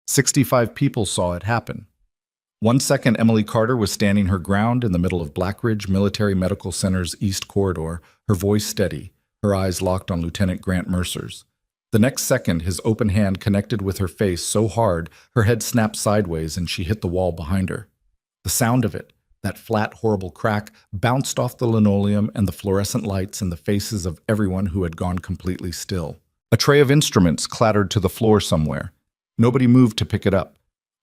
65 people saw it happen. 1 second, Emily Carter was standing her ground in the middle of Blackridge Military Medical Center's East Corridor, her voice steady, her eyes locked on Lieutenant Grant Mercer's. The next second, his open hand connected with her face so hard her head snapped sideways and she hit the wall behind her. The sound of it, that flat, horrible crack, bounced off the linoleum and the fluorescent lights in the faces of everyone who had gone completely still. A tray of instruments clattered to the floor somewhere. Nobody moved to pick it up.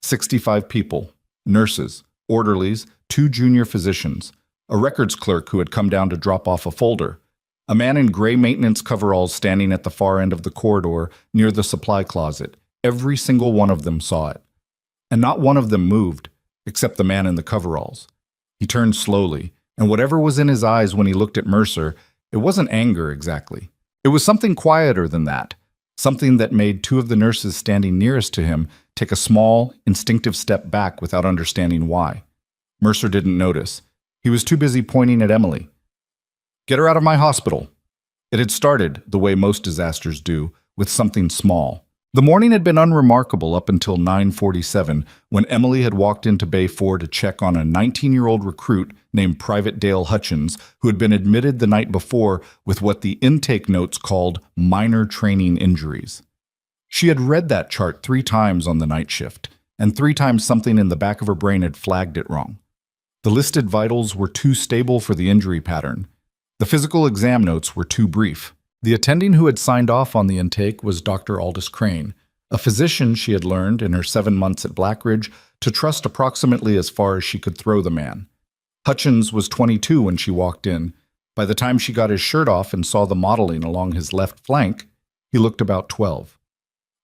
65 people, nurses, orderlies, 2 junior physicians, a records clerk who had come down to drop off a folder, a man in gray maintenance coveralls standing at the far end of the corridor near the supply closet. Every single one of them saw it. And not one of them moved, except the man in the coveralls. He turned slowly, and whatever was in his eyes when he looked at Mercer, it wasn't anger exactly. It was something quieter than that, something that made 2 of the nurses standing nearest to him take a small, instinctive step back without understanding why. Mercer didn't notice. He was too busy pointing at Emily. "Get her out of my hospital." It had started, the way most disasters do, with something small. The morning had been unremarkable up until 9:47, when Emily had walked into Bay 4 to check on a 19-year-old recruit named Private Dale Hutchins, who had been admitted the night before with what the intake notes called minor training injuries. She had read that chart 3 times on the night shift, and 3 times something in the back of her brain had flagged it wrong. The listed vitals were too stable for the injury pattern. The physical exam notes were too brief. The attending who had signed off on the intake was Dr. Aldous Crane, a physician she had learned in her 7 months at Blackridge to trust approximately as far as she could throw the man. Hutchins was 22 when she walked in. By the time she got his shirt off and saw the modeling along his left flank, he looked about 12.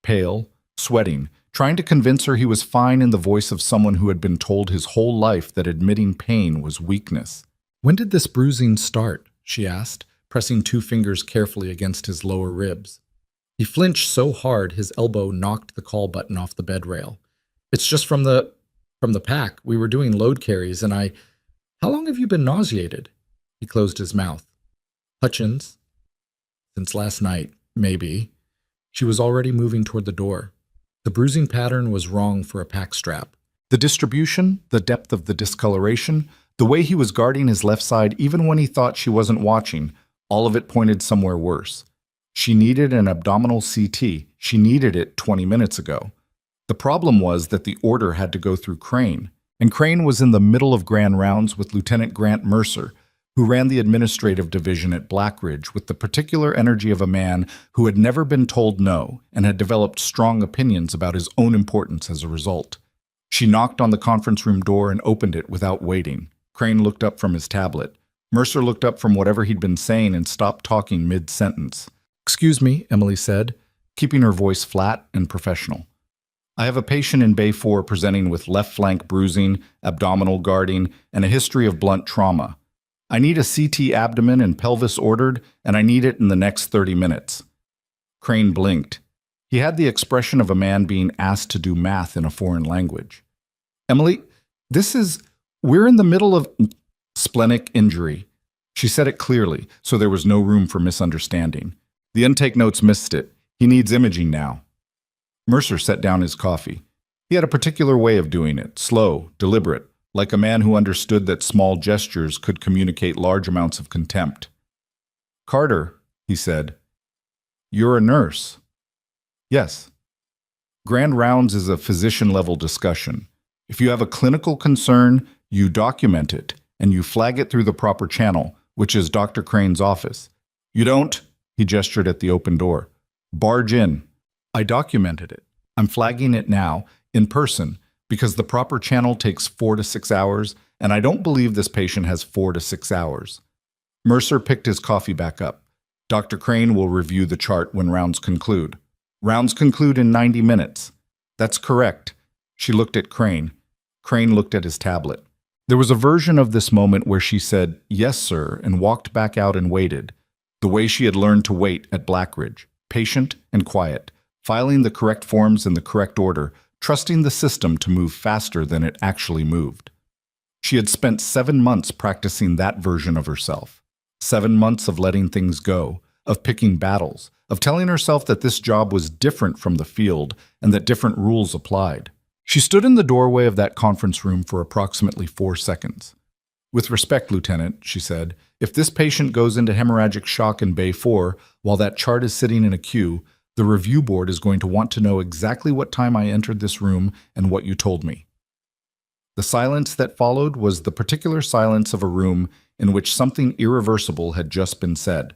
Pale, sweating, trying to convince her he was fine in the voice of someone who had been told his whole life that admitting pain was weakness. "When did this bruising start?" she asked, pressing 2 fingers carefully against his lower ribs. He flinched so hard his elbow knocked the call button off the bed rail. "It's just from the pack. We were doing load carries and How long have you been nauseated?" He closed his mouth. "Hutchins." "Since last night, maybe." She was already moving toward the door. The bruising pattern was wrong for a pack strap. The distribution, the depth of the discoloration, the way he was guarding his left side even when he thought she wasn't watching, all of it pointed somewhere worse. She needed an abdominal CT. She needed it 20 minutes ago. The problem was that the order had to go through Crane, and Crane was in the middle of grand rounds with Lieutenant Grant Mercer, who ran the administrative division at Blackridge with the particular energy of a man who had never been told no and had developed strong opinions about his own importance as a result. She knocked on the conference room door and opened it without waiting. Crane looked up from his tablet. Mercer looked up from whatever he'd been saying and stopped talking mid-sentence. "Excuse me," Emily said, keeping her voice flat and professional. "I have a patient in Bay 4 presenting with left flank bruising, abdominal guarding, and a history of blunt trauma. I need a CT abdomen and pelvis ordered, and I need it in the next 30 minutes. Crane blinked. He had the expression of a man being asked to do math in a foreign language. "Emily, we're in the middle of splenic injury." She said it clearly, so there was no room for misunderstanding. The intake notes missed it. He needs imaging now. Mercer set down his coffee. He had a particular way of doing it, slow, deliberate, like a man who understood that small gestures could communicate large amounts of contempt. "Carter," he said, "you're a nurse." "Yes." Grand rounds is a physician-level discussion. If you have a clinical concern, you document it, and you flag it through the proper channel, which is Dr. Crane's office. You don't, he gestured at the open door, barge in. I documented it. I'm flagging it now, in person, because the proper channel takes 4 to 6 hours, and I don't believe this patient has 4 to 6 hours. Mercer picked his coffee back up. Dr. Crane will review the chart when rounds conclude. Rounds conclude in 90 minutes. That's correct. She looked at Crane. Crane looked at his tablet. There was a version of this moment where she said, "Yes, sir," and walked back out and waited, the way she had learned to wait at Blackridge, patient and quiet, filing the correct forms in the correct order, trusting the system to move faster than it actually moved. She had spent 7 months practicing that version of herself. 7 months of letting things go, of picking battles, of telling herself that this job was different from the field and that different rules applied. She stood in the doorway of that conference room for approximately 4 seconds. "With respect, Lieutenant," she said, "if this patient goes into hemorrhagic shock in Bay 4 while that chart is sitting in a queue, the review board is going to want to know exactly what time I entered this room and what you told me." The silence that followed was the particular silence of a room in which something irreversible had just been said.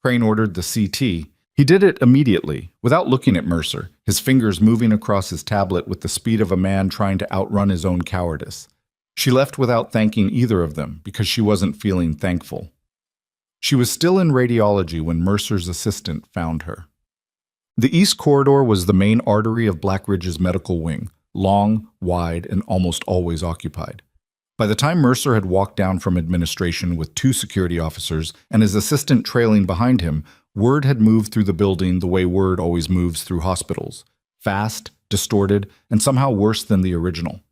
Crane ordered the CT. He did it immediately, without looking at Mercer, his fingers moving across his tablet with the speed of a man trying to outrun his own cowardice. She left without thanking either of them because she wasn't feeling thankful. She was still in radiology when Mercer's assistant found her. The East Corridor was the main artery of Blackridge's medical wing, long, wide, and almost always occupied. By the time Mercer had walked down from administration with 2 security officers and his assistant trailing behind him, word had moved through the building the way word always moves through hospitals. Fast, distorted, and somehow worse than the original.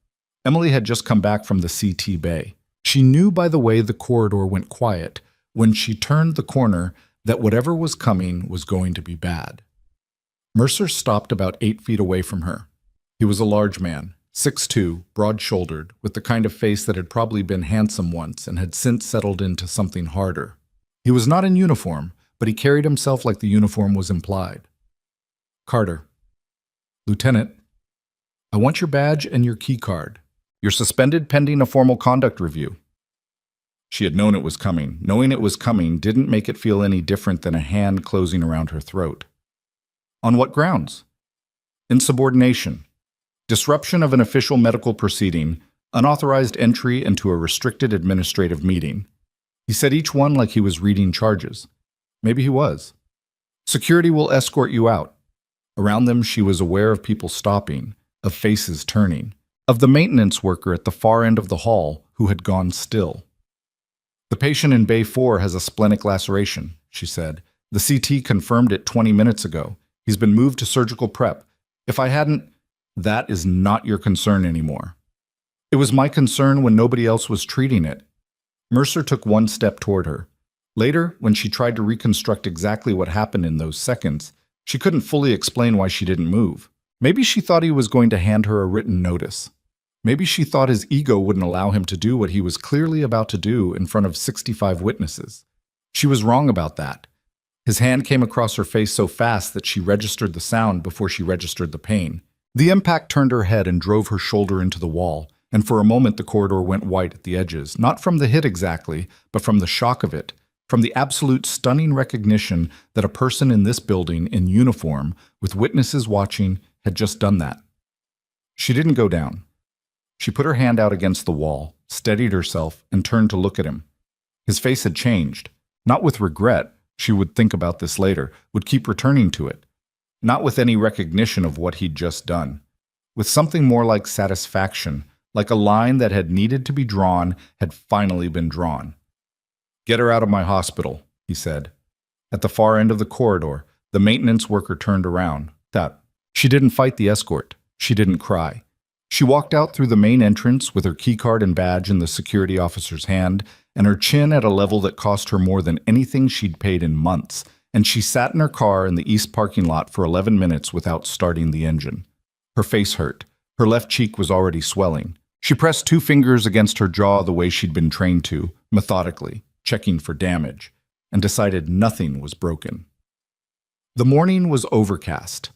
Emily had just come back from the CT bay. She knew by the way the corridor went quiet, when she turned the corner, that whatever was coming was going to be bad. Mercer stopped about 8 feet away from her. He was a large man, 6'2", broad-shouldered, with the kind of face that had probably been handsome once and had since settled into something harder. He was not in uniform, but he carried himself like the uniform was implied. "Carter." "Lieutenant, I want your badge and your key card. You're suspended pending a formal conduct review." She had known it was coming. Knowing it was coming didn't make it feel any different than a hand closing around her throat. "On what grounds?" "Insubordination. Disruption of an official medical proceeding, unauthorized entry into a restricted administrative meeting." He said each one like he was reading charges. Maybe he was. "Security will escort you out." Around them she was aware of people stopping, of faces turning, of the maintenance worker at the far end of the hall who had gone still. "The patient in Bay 4 has a splenic laceration," she said. "The CT confirmed it 20 minutes ago. He's been moved to surgical prep. If I hadn't..." "That is not your concern anymore." "It was my concern when nobody else was treating it." Mercer took 1 step toward her. Later, when she tried to reconstruct exactly what happened in those seconds, she couldn't fully explain why she didn't move. Maybe she thought he was going to hand her a written notice. Maybe she thought his ego wouldn't allow him to do what he was clearly about to do in front of 65 witnesses. She was wrong about that. His hand came across her face so fast that she registered the sound before she registered the pain. The impact turned her head and drove her shoulder into the wall, and for a moment the corridor went white at the edges, not from the hit exactly, but from the shock of it, from the absolute stunning recognition that a person in this building in uniform, with witnesses watching, had just done that. She didn't go down. She put her hand out against the wall, steadied herself, and turned to look at him. His face had changed, not with regret, she would think about this later, would keep returning to it, not with any recognition of what he'd just done, with something more like satisfaction, like a line that had needed to be drawn had finally been drawn. "Get her out of my hospital," he said. At the far end of the corridor, the maintenance worker turned around. She didn't fight the escort. She didn't cry. She walked out through the main entrance with her keycard and badge in the security officer's hand, and her chin at a level that cost her more than anything she'd paid in months, and she sat in her car in the east parking lot for 11 minutes without starting the engine. Her face hurt. Her left cheek was already swelling. She pressed 2 fingers against her jaw the way she'd been trained to, methodically, checking for damage, and decided nothing was broken. The morning was overcast.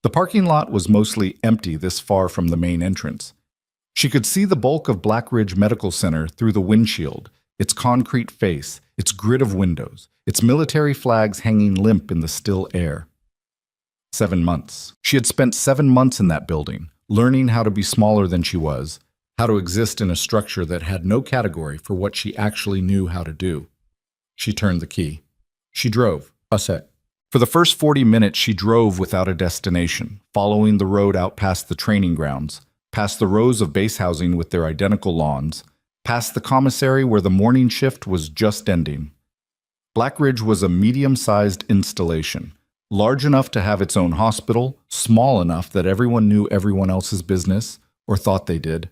The parking lot was mostly empty this far from the main entrance. She could see the bulk of Blackridge Medical Center through the windshield, its concrete face, its grid of windows, its military flags hanging limp in the still air. 7 months. She had spent 7 months in that building, learning how to be smaller than she was, how to exist in a structure that had no category for what she actually knew how to do. She turned the key. She drove. For the first 40 minutes, she drove without a destination, following the road out past the training grounds, past the rows of base housing with their identical lawns, past the commissary where the morning shift was just ending. Blackridge was a medium-sized installation, large enough to have its own hospital, small enough that everyone knew everyone else's business, or thought they did.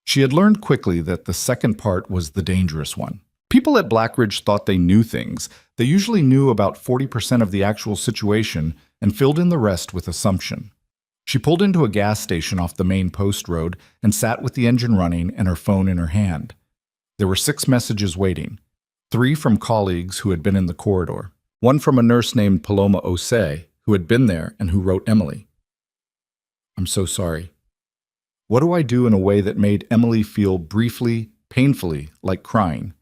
She had learned quickly that the second part was the dangerous one. People at Blackridge thought they knew things. They usually knew about 40% of the actual situation and filled in the rest with assumption. She pulled into a gas station off the main post road and sat with the engine running and her phone in her hand. There were 6 messages waiting. 3 from colleagues who had been in the corridor. 1 from a nurse named Paloma Osei, who had been there and who wrote Emily. "I'm so sorry. What do I do in a way that made Emily feel briefly, painfully, like crying?"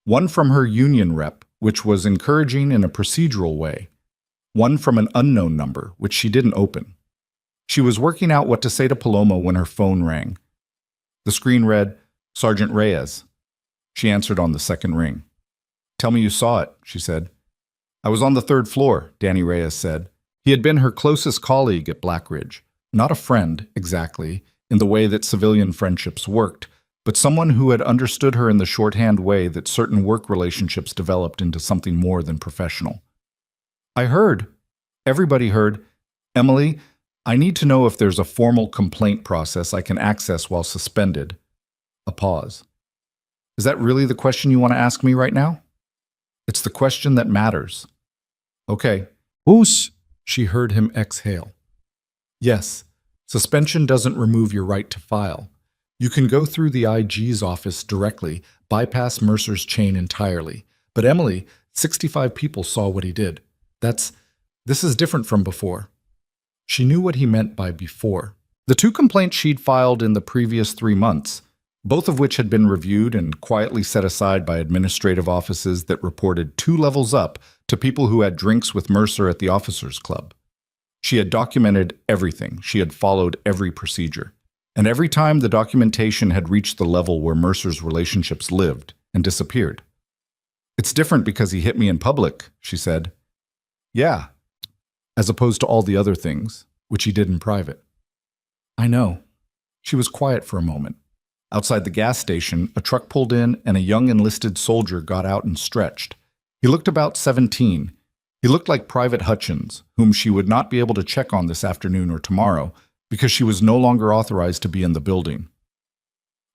1 from her union rep, which was encouraging in a procedural way. 1 from an unknown number, which she didn't open. She was working out what to say to Paloma when her phone rang. The screen read, "Sergeant Reyes." She answered on the second ring. "Tell me you saw it," she said. "I was on the 3rd floor," Danny Reyes said. He had been her closest colleague at Blackridge. Not a friend, exactly, in the way that civilian friendships worked, but someone who had understood her in the shorthand way that certain work relationships developed into something more than professional. "I heard. Everybody heard. Emily, I need to know if there's a formal complaint process I can access while suspended." A pause. "Is that really the question you want to ask me right now?" "It's the question that matters." "Okay." "Oos," she heard him exhale. "Yes, suspension doesn't remove your right to file. You can go through the IG's office directly, bypass Mercer's chain entirely. But Emily, 65 people saw what he did. This is different from before." She knew what he meant by before. The 2 complaints she'd filed in the previous 3 months, both of which had been reviewed and quietly set aside by administrative offices that reported 2 levels up to people who had drinks with Mercer at the officers' club. She had documented everything. She had followed every procedure. And every time the documentation had reached the level where Mercer's relationships lived and disappeared. "It's different because he hit me in public," she said. "Yeah, as opposed to all the other things, which he did in private." "I know." She was quiet for a moment. Outside the gas station, a truck pulled in and a young enlisted soldier got out and stretched. He looked about 17. He looked like Private Hutchins, whom she would not be able to check on this afternoon or tomorrow because she was no longer authorized to be in the building.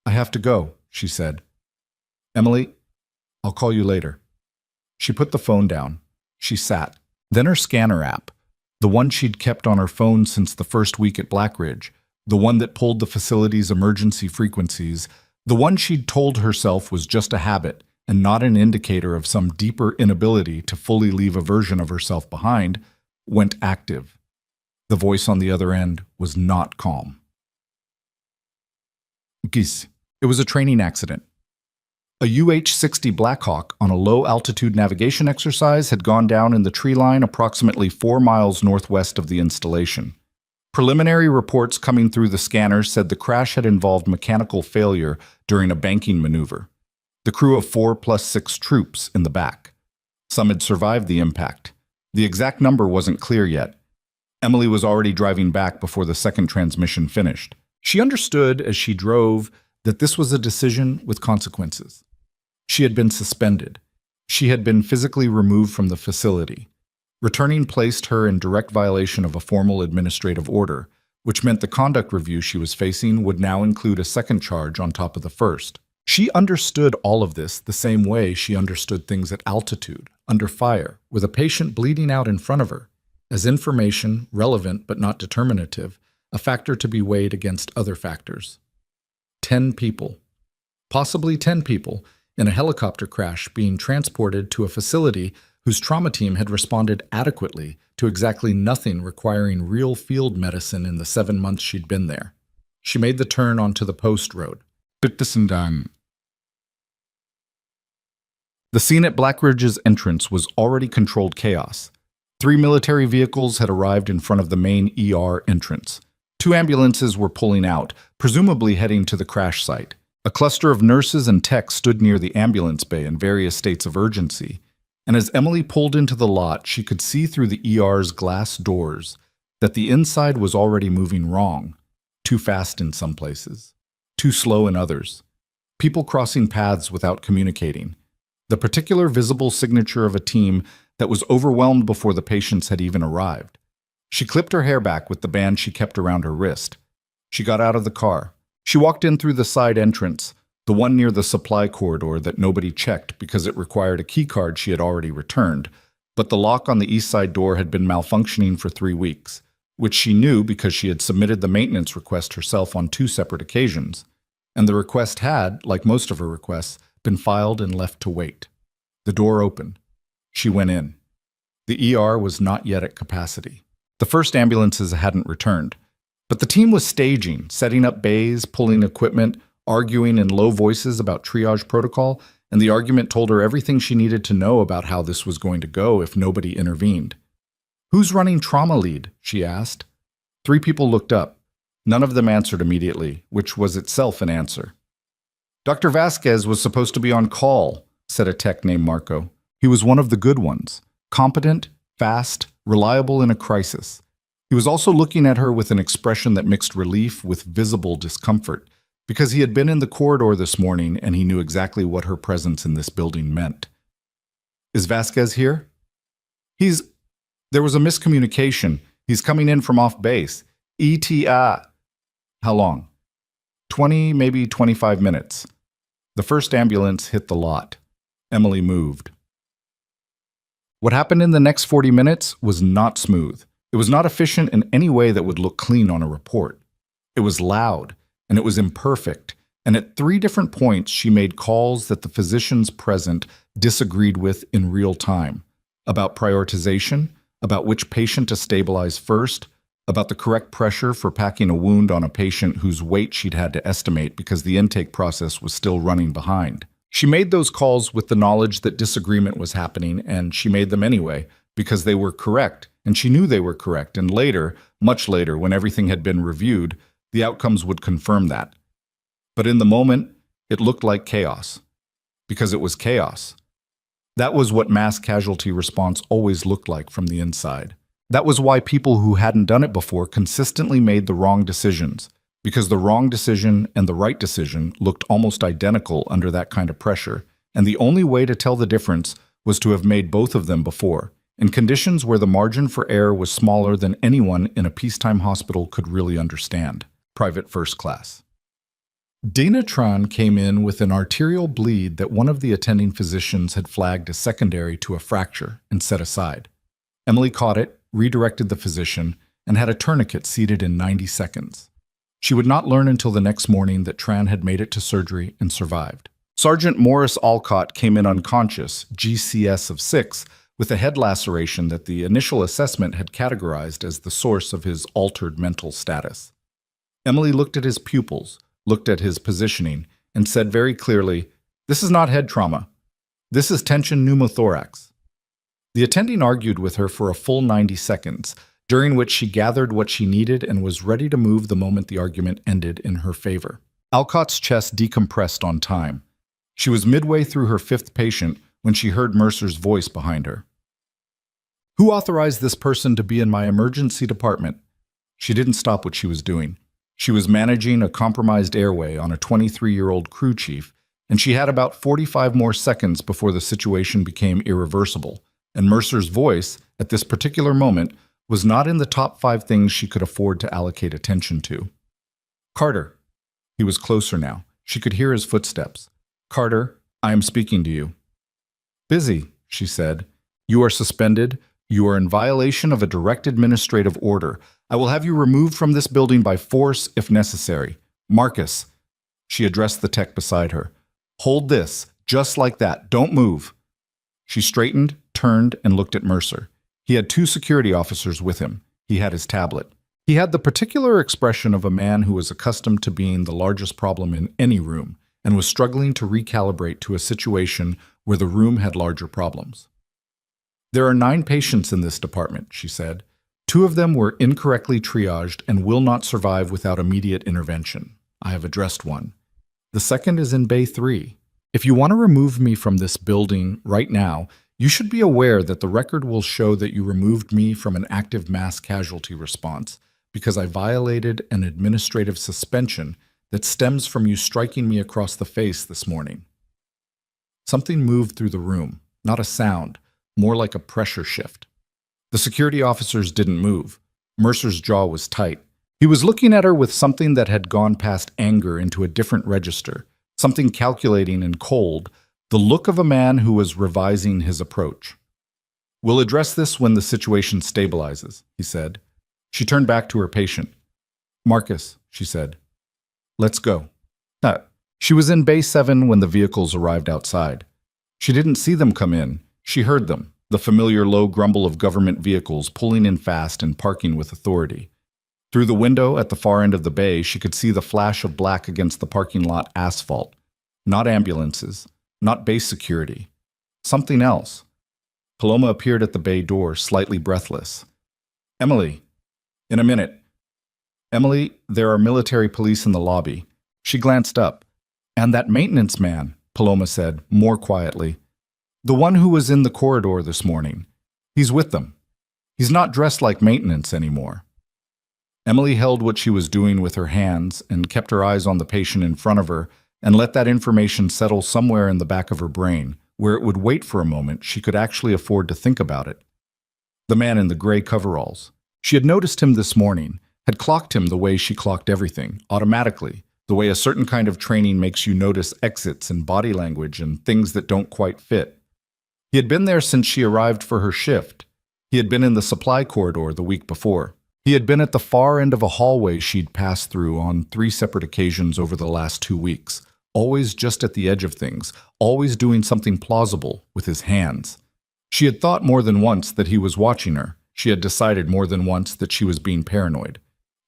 "I have to go," she said. "Emily, I'll call you later." She put the phone down. She sat. Then her scanner app, the one she'd kept on her phone since the first week at Blackridge, the one that pulled the facility's emergency frequencies, the one she'd told herself was just a habit and not an indicator of some deeper inability to fully leave a version of herself behind, went active. The voice on the other end was not calm. "Gis, it was a training accident. A UH-60 Blackhawk on a low-altitude navigation exercise had gone down in the tree line approximately 4 miles northwest of the installation. Preliminary reports coming through the scanner said the crash had involved mechanical failure during a banking maneuver. The crew of 4 plus 6 troops in the back. Some had survived the impact. The exact number wasn't clear yet. Emily was already driving back before the second transmission finished. She understood as she drove that this was a decision with consequences. She had been suspended. She had been physically removed from the facility. Returning placed her in direct violation of a formal administrative order, which meant the conduct review she was facing would now include a second charge on top of the first. She understood all of this the same way she understood things at altitude, under fire, with a patient bleeding out in front of her, as information, relevant but not determinative, a factor to be weighed against other factors. 10 people, possibly 10 people, in a helicopter crash being transported to a facility whose trauma team had responded adequately to exactly nothing requiring real field medicine in the 7 months she'd been there. She made the turn onto the post road. The scene at Blackridge's entrance was already controlled chaos. 3 military vehicles had arrived in front of the main ER entrance. 2 ambulances were pulling out, presumably heading to the crash site. A cluster of nurses and techs stood near the ambulance bay in various states of urgency, and as Emily pulled into the lot, she could see through the ER's glass doors that the inside was already moving wrong, too fast in some places, too slow in others. People crossing paths without communicating. The particular visible signature of a team that was overwhelmed before the patients had even arrived. She clipped her hair back with the band she kept around her wrist. She got out of the car. She walked in through the side entrance. the one near the supply corridor that nobody checked because it required a keycard she had already returned, but the lock on the east side door had been malfunctioning for 3 weeks, which she knew because she had submitted the maintenance request herself on 2 separate occasions, and the request had, like most of her requests, been filed and left to wait. The door opened. She went in. The ER was not yet at capacity. The first ambulances hadn't returned, but the team was staging, setting up bays, pulling equipment, arguing in low voices about triage protocol, and the argument told her everything she needed to know about how this was going to go if nobody intervened. "Who's running trauma lead?" she asked. 3 people looked up. None of them answered immediately, which was itself an answer. "Dr. Vasquez was supposed to be on call," said a tech named Marco. He was one of the good ones, competent, fast, reliable in a crisis. He was also looking at her with an expression that mixed relief with visible discomfort, because he had been in the corridor this morning and he knew exactly what her presence in this building meant. "Is Vasquez here?" There was a miscommunication. He's coming in from off base. ETA. How long? 20, maybe 25 minutes. The first ambulance hit the lot. Emily moved. What happened in the next 40 minutes was not smooth. It was not efficient in any way that would look clean on a report. It was loud, and it was imperfect, and at 3 different points she made calls that the physicians present disagreed with in real time, about prioritization, about which patient to stabilize first, about the correct pressure for packing a wound on a patient whose weight she'd had to estimate because the intake process was still running behind. She made those calls with the knowledge that disagreement was happening, and she made them anyway, because they were correct, and she knew they were correct, and later, much later, when everything had been reviewed, the outcomes would confirm that. But in the moment, it looked like chaos, because it was chaos. That was what mass casualty response always looked like from the inside. That was why people who hadn't done it before consistently made the wrong decisions, because the wrong decision and the right decision looked almost identical under that kind of pressure, and the only way to tell the difference was to have made both of them before, in conditions where the margin for error was smaller than anyone in a peacetime hospital could really understand. Private first class. Dana Tran came in with an arterial bleed that one of the attending physicians had flagged as secondary to a fracture and set aside. Emily caught it, redirected the physician, and had a tourniquet seated in 90 seconds. She would not learn until the next morning that Tran had made it to surgery and survived. Sergeant Morris Alcott came in unconscious, GCS of 6, with a head laceration that the initial assessment had categorized as the source of his altered mental status. Emily looked at his pupils, looked at his positioning, and said very clearly, "This is not head trauma. This is tension pneumothorax." The attending argued with her for a full 90 seconds, during which she gathered what she needed and was ready to move the moment the argument ended in her favor. Alcott's chest decompressed on time. She was midway through her 5th patient when she heard Mercer's voice behind her. "Who authorized this person to be in my emergency department?" She didn't stop what she was doing. She was managing a compromised airway on a 23-year-old crew chief, and she had about 45 more seconds before the situation became irreversible, and Mercer's voice, at this particular moment, was not in the top 5 things she could afford to allocate attention to. "Carter." He was closer now. She could hear his footsteps. "Carter, I am speaking to you." "Busy," she said. "You are suspended. You are in violation of a direct administrative order. I will have you removed from this building by force if necessary. Marcus." She addressed the tech beside her. "Hold this, just like that. Don't move." She straightened, turned, and looked at Mercer. He had 2 security officers with him. He had his tablet. He had the particular expression of a man who was accustomed to being the largest problem in any room and was struggling to recalibrate to a situation where the room had larger problems. "There are 9 patients in this department," she said. 2 of them were incorrectly triaged and will not survive without immediate intervention. I have addressed one. The second is in Bay 3. If you want to remove me from this building right now, you should be aware that the record will show that you removed me from an active mass casualty response because I violated an administrative suspension that stems from you striking me across the face this morning. Something moved through the room, not a sound, more like a pressure shift. The security officers didn't move. Mercer's jaw was tight. He was looking at her with something that had gone past anger into a different register, something calculating and cold, the look of a man who was revising his approach. "We'll address this when the situation stabilizes," he said. She turned back to her patient. "Marcus," she said, "let's go." She was in Bay 7 when the vehicles arrived outside. She didn't see them come in. She heard them, the familiar low grumble of government vehicles pulling in fast and parking with authority. Through the window at the far end of the bay, she could see the flash of black against the parking lot asphalt. Not ambulances, not base security. Something else. Paloma appeared at the bay door, slightly breathless. "Emily, in a minute." "Emily, there are military police in the lobby." She glanced up. "And that maintenance man," Paloma said, more quietly. "The one who was in the corridor this morning. He's with them. He's not dressed like maintenance anymore." Emily held what she was doing with her hands and kept her eyes on the patient in front of her and let that information settle somewhere in the back of her brain, where it would wait for a moment she could actually afford to think about it. The man in the gray coveralls. She had noticed him this morning, had clocked him the way she clocked everything, automatically, the way a certain kind of training makes you notice exits and body language and things that don't quite fit. He had been there since she arrived for her shift. He had been in the supply corridor the week before. He had been at the far end of a hallway she'd passed through on 3 separate occasions over the last 2 weeks, always just at the edge of things, always doing something plausible with his hands. She had thought more than once that he was watching her. She had decided more than once that she was being paranoid.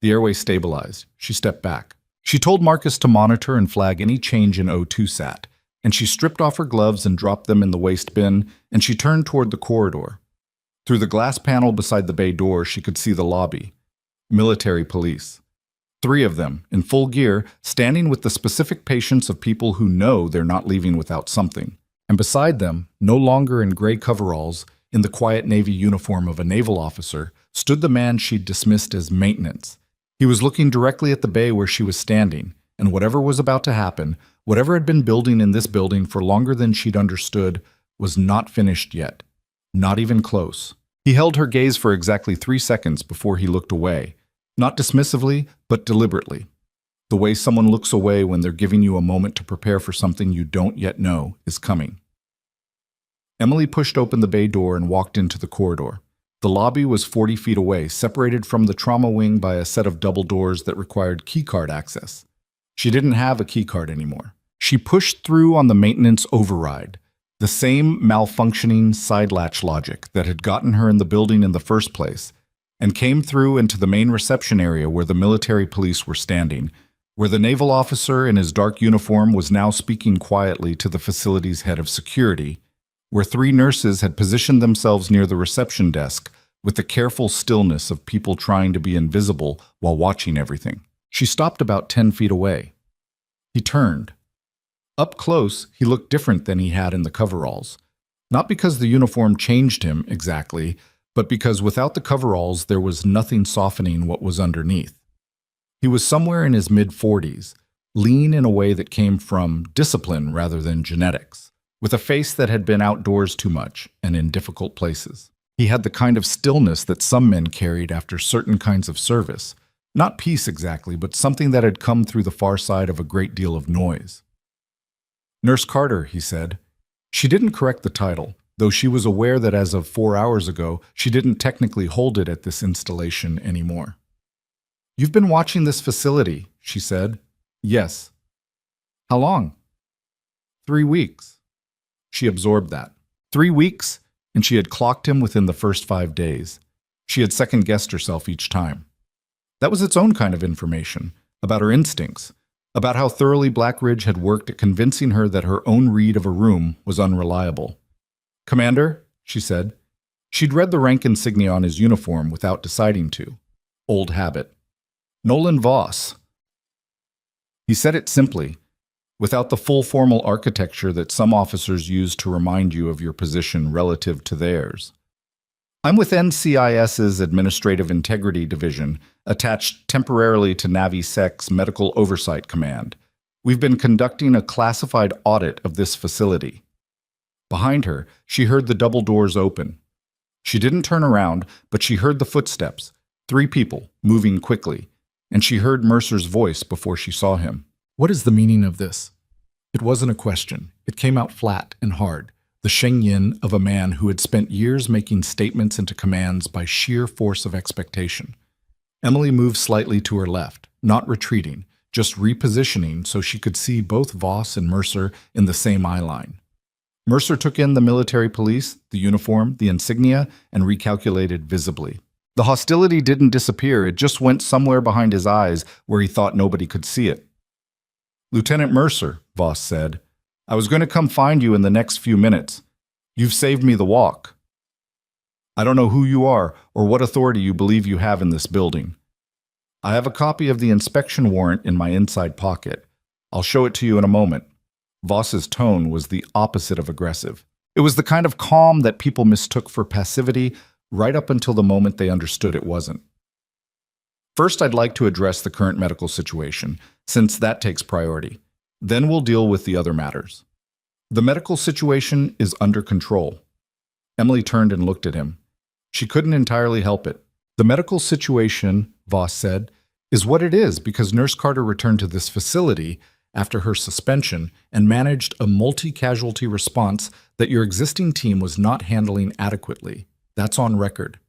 The airway stabilized. She stepped back. She told Marcus to monitor and flag any change in O2 sat, and she stripped off her gloves and dropped them in the waste bin, and she turned toward the corridor. Through the glass panel beside the bay door, she could see the lobby. Military police. 3 of them, in full gear, standing with the specific patience of people who know they're not leaving without something. And beside them, no longer in gray coveralls, in the quiet Navy uniform of a naval officer, stood the man she'd dismissed as maintenance. He was looking directly at the bay where she was standing, and whatever was about to happen, whatever had been building in this building for longer than she'd understood, was not finished yet. Not even close. He held her gaze for exactly 3 seconds before he looked away, not dismissively, but deliberately. The way someone looks away when they're giving you a moment to prepare for something you don't yet know is coming. Emily pushed open the bay door and walked into the corridor. The lobby was 40 feet away, separated from the trauma wing by a set of double doors that required keycard access. She didn't have a keycard anymore. She pushed through on the maintenance override, the same malfunctioning side latch logic that had gotten her in the building in the first place, and came through into the main reception area where the military police were standing, where the naval officer in his dark uniform was now speaking quietly to the facility's head of security, where 3 nurses had positioned themselves near the reception desk with the careful stillness of people trying to be invisible while watching everything. She stopped about 10 feet away. He turned. Up close, he looked different than he had in the coveralls. Not because the uniform changed him exactly, but because without the coveralls there was nothing softening what was underneath. He was somewhere in his mid-40s, lean in a way that came from discipline rather than genetics, with a face that had been outdoors too much and in difficult places. He had the kind of stillness that some men carried after certain kinds of service. Not peace exactly, but something that had come through the far side of a great deal of noise. "Nurse Carter," he said. She didn't correct the title, though she was aware that as of 4 hours ago, she didn't technically hold it at this installation anymore. "You've been watching this facility," she said. "Yes." "How long?" 3 weeks. She absorbed that. 3 weeks, and she had clocked him within the first 5 days. She had second-guessed herself each time. That was its own kind of information, about her instincts, about how thoroughly Blackridge had worked at convincing her that her own read of a room was unreliable. "Commander," she said. She'd read the rank insignia on his uniform without deciding to. Old habit. "Nolan Voss." He said it simply, without the full formal architecture that some officers use to remind you of your position relative to theirs. "I'm with NCIS's Administrative Integrity Division, attached temporarily to NaviSec's Medical Oversight Command. We've been conducting a classified audit of this facility." Behind her, she heard the double doors open. She didn't turn around, but she heard the footsteps, 3 people, moving quickly, and she heard Mercer's voice before she saw him. "What is the meaning of this?" It wasn't a question. It came out flat and hard, the Shengyin of a man who had spent years making statements into commands by sheer force of expectation. Emily moved slightly to her left, not retreating, just repositioning so she could see both Voss and Mercer in the same eye line. Mercer took in the military police, the uniform, the insignia, and recalculated visibly. The hostility didn't disappear, it just went somewhere behind his eyes where he thought nobody could see it. "Lieutenant Mercer," Voss said, "I was going to come find you in the next few minutes. You've saved me the walk. I don't know who you are or what authority you believe you have in this building. I have a copy of the inspection warrant in my inside pocket. I'll show it to you in a moment." Voss's tone was the opposite of aggressive. It was the kind of calm that people mistook for passivity right up until the moment they understood it wasn't. "First, I'd like to address the current medical situation, since that takes priority. Then we'll deal with the other matters. The medical situation is under control." Emily turned and looked at him. She couldn't entirely help it. "The medical situation," Voss said, "is what it is because Nurse Carter returned to this facility after her suspension and managed a multi-casualty response that your existing team was not handling adequately. That's on record.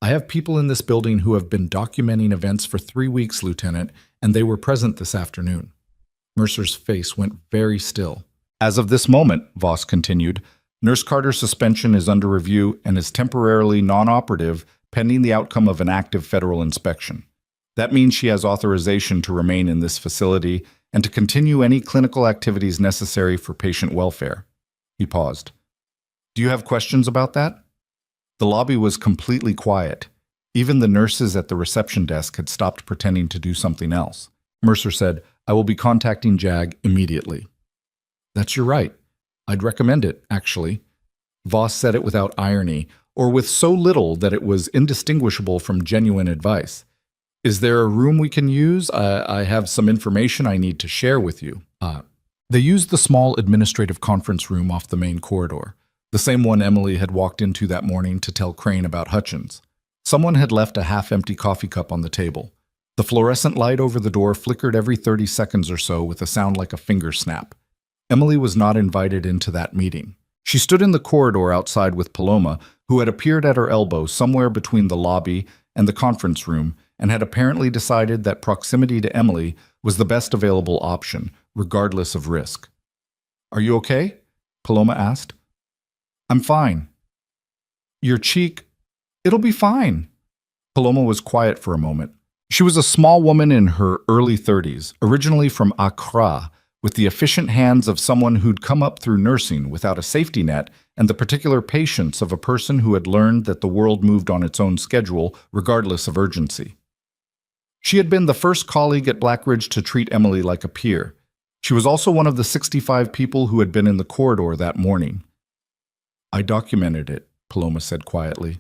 I have people in this building who have been documenting events for 3 weeks, Lieutenant, and they were present this afternoon." Mercer's face went very still. "As of this moment," Voss continued, "Nurse Carter's suspension is under review and is temporarily non-operative pending the outcome of an active federal inspection. That means she has authorization to remain in this facility and to continue any clinical activities necessary for patient welfare." He paused. "Do you have questions about that?" The lobby was completely quiet. Even the nurses at the reception desk had stopped pretending to do something else. Mercer said, "I will be contacting JAG immediately." "That's your right. I'd recommend it, actually." Voss said it without irony, or with so little that it was indistinguishable from genuine advice. "Is there a room we can use? I have some information I need to share with you." They used the small administrative conference room off the main corridor, the same one Emily had walked into that morning to tell Crane about Hutchins. Someone had left a half-empty coffee cup on the table. The fluorescent light over the door flickered every 30 seconds or so with a sound like a finger snap. Emily was not invited into that meeting. She stood in the corridor outside with Paloma, who had appeared at her elbow somewhere between the lobby and the conference room and had apparently decided that proximity to Emily was the best available option, regardless of risk. "Are you okay?" Paloma asked. "I'm fine." "Your cheek—" "It'll be fine." Paloma was quiet for a moment. She was a small woman in her early 30s, originally from Accra, with the efficient hands of someone who'd come up through nursing without a safety net and the particular patience of a person who had learned that the world moved on its own schedule, regardless of urgency. She had been the first colleague at Blackridge to treat Emily like a peer. She was also one of the 65 people who had been in the corridor that morning. "I documented it," Paloma said quietly.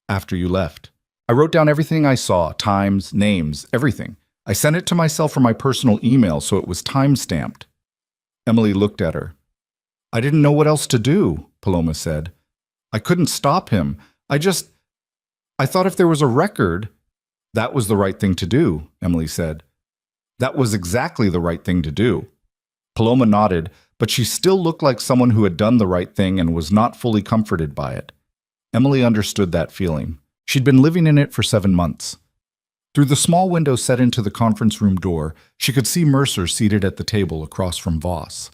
"After you left. I wrote down everything I saw, times, names, everything. I sent it to myself from my personal email, so it was time-stamped." Emily looked at her. "I didn't know what else to do," Paloma said. "I couldn't stop him. I thought if there was a record—" "That was the right thing to do," Emily said. "That was exactly the right thing to do." Paloma nodded, but she still looked like someone who had done the right thing and was not fully comforted by it. Emily understood that feeling. She'd been living in it for 7 months. Through the small window set into the conference room door, she could see Mercer seated at the table across from Voss.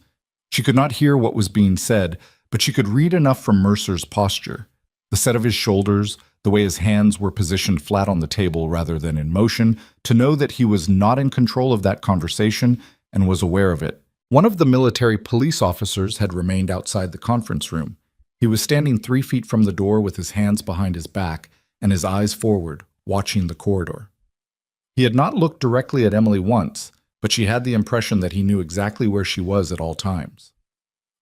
She could not hear what was being said, but she could read enough from Mercer's posture, the set of his shoulders, the way his hands were positioned flat on the table rather than in motion, to know that he was not in control of that conversation and was aware of it. One of the military police officers had remained outside the conference room. He was standing 3 feet from the door with his hands behind his back and his eyes forward, watching the corridor. He had not looked directly at Emily once, but she had the impression that he knew exactly where she was at all times.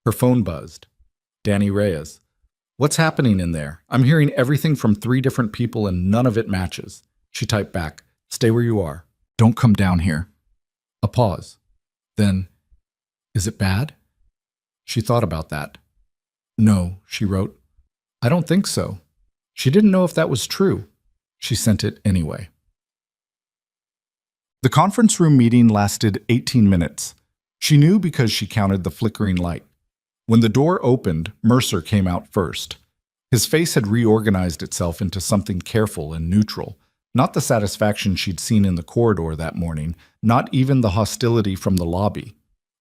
Her phone buzzed. Danny Reyes. "What's happening in there? I'm hearing everything from 3 different people and none of it matches." She typed back, "Stay where you are. Don't come down here." A pause. Then, "Is it bad?" She thought about that. "No," she wrote. "I don't think so." She didn't know if that was true. She sent it anyway. The conference room meeting lasted 18 minutes. She knew because she counted the flickering light. When the door opened, Mercer came out first. His face had reorganized itself into something careful and neutral, not the satisfaction she'd seen in the corridor that morning, not even the hostility from the lobby.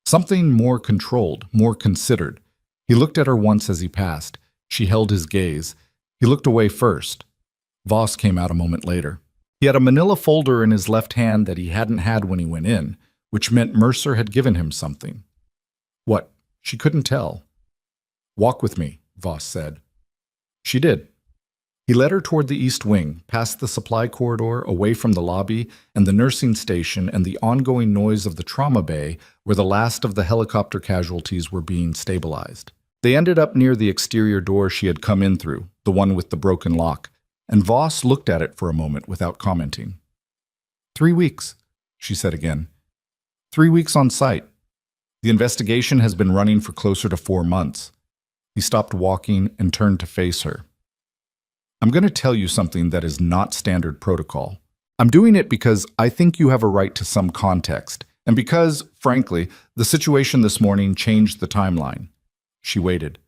Something more controlled, more considered. He looked at her once as he passed. She held his gaze. He looked away first. Voss came out a moment later. He had a manila folder in his left hand that he hadn't had when he went in, which meant Mercer had given him something. What? She couldn't tell. "Walk with me," Voss said. She did. He led her toward the east wing, past the supply corridor, away from the lobby and the nursing station and the ongoing noise of the trauma bay where the last of the helicopter casualties were being stabilized. They ended up near the exterior door she had come in through, the one with the broken lock, and Voss looked at it for a moment without commenting. 3 weeks, she said again. 3 weeks on site. The investigation has been running for closer to 4 months. He stopped walking and turned to face her. "I'm going to tell you something that is not standard protocol. I'm doing it because I think you have a right to some context, and because, frankly, the situation this morning changed the timeline." She waited.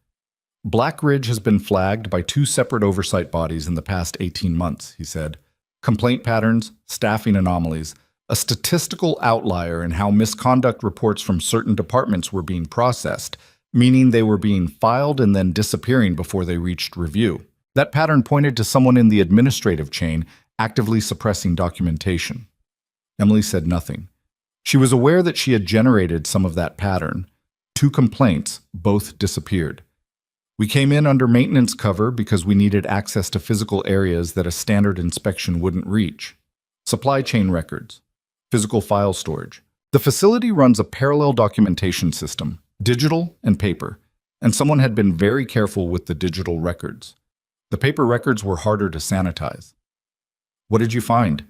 "Black Ridge has been flagged by 2 separate oversight bodies in the past 18 months, he said. Complaint patterns, staffing anomalies, a statistical outlier in how misconduct reports from certain departments were being processed, meaning they were being filed and then disappearing before they reached review. That pattern pointed to someone in the administrative chain actively suppressing documentation." Emily said nothing. She was aware that she had generated some of that pattern. 2 complaints, both disappeared. "We came in under maintenance cover because we needed access to physical areas that a standard inspection wouldn't reach. Supply chain records, physical file storage. The facility runs a parallel documentation system, digital and paper, and someone had been very careful with the digital records. The paper records were harder to sanitize." "What did you find?"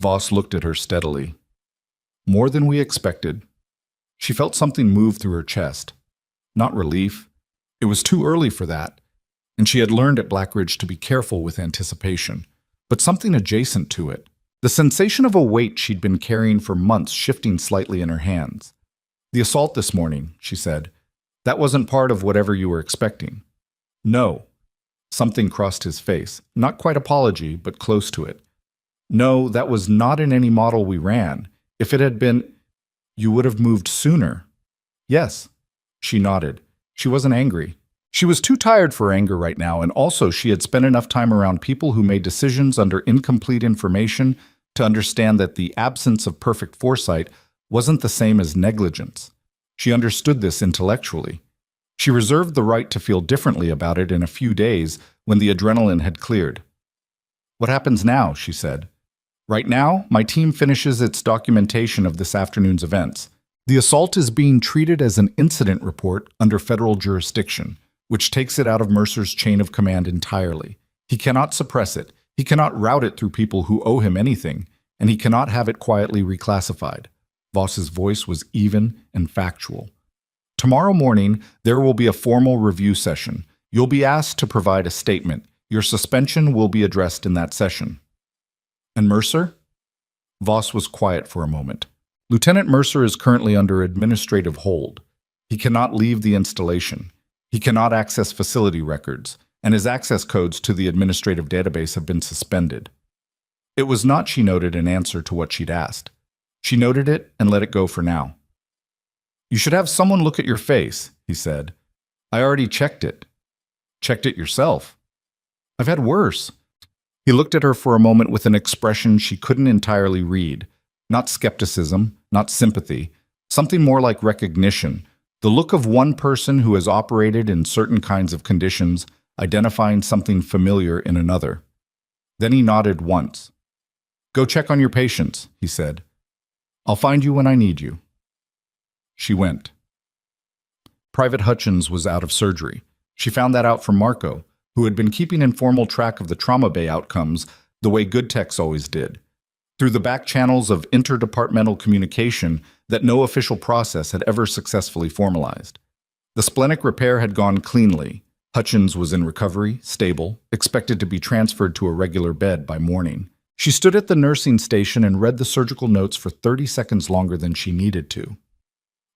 Voss looked at her steadily. "More than we expected." She felt something move through her chest. Not relief. It was too early for that, and she had learned at Black Ridge to be careful with anticipation, but something adjacent to it. The sensation of a weight she'd been carrying for months shifting slightly in her hands. "The assault this morning," she said. "That wasn't part of whatever you were expecting." "No." Something crossed his face. Not quite apology, but close to it. "No, that was not in any model we ran. If it had been, you would have moved sooner." "Yes." She nodded. She wasn't angry. She was too tired for anger right now, and also she had spent enough time around people who made decisions under incomplete information to understand that the absence of perfect foresight wasn't the same as negligence. She understood this intellectually. She reserved the right to feel differently about it in a few days when the adrenaline had cleared. "What happens now?" she said. "Right now, my team finishes its documentation of this afternoon's events. The assault is being treated as an incident report under federal jurisdiction, which takes it out of Mercer's chain of command entirely. He cannot suppress it, he cannot route it through people who owe him anything, and he cannot have it quietly reclassified." Voss's voice was even and factual. "Tomorrow morning, there will be a formal review session. You'll be asked to provide a statement. Your suspension will be addressed in that session." "And Mercer?" Voss was quiet for a moment. "Lieutenant Mercer is currently under administrative hold. He cannot leave the installation. He cannot access facility records, and his access codes to the administrative database have been suspended." It was not, she noted, an answer to what she'd asked. She noted it and let it go for now. "You should have someone look at your face," he said. "I already checked it." "Checked it yourself?" "I've had worse." He looked at her for a moment with an expression she couldn't entirely read. Not skepticism, not sympathy, something more like recognition, the look of one person who has operated in certain kinds of conditions, identifying something familiar in another. Then he nodded once. "Go check on your patients," he said. "I'll find you when I need you." She went. Private Hutchins was out of surgery. She found that out from Marco, who had been keeping informal track of the trauma bay outcomes the way good techs always did, through the back channels of interdepartmental communication that no official process had ever successfully formalized. The splenic repair had gone cleanly. Hutchins was in recovery, stable, expected to be transferred to a regular bed by morning. She stood at the nursing station and read the surgical notes for 30 seconds longer than she needed to.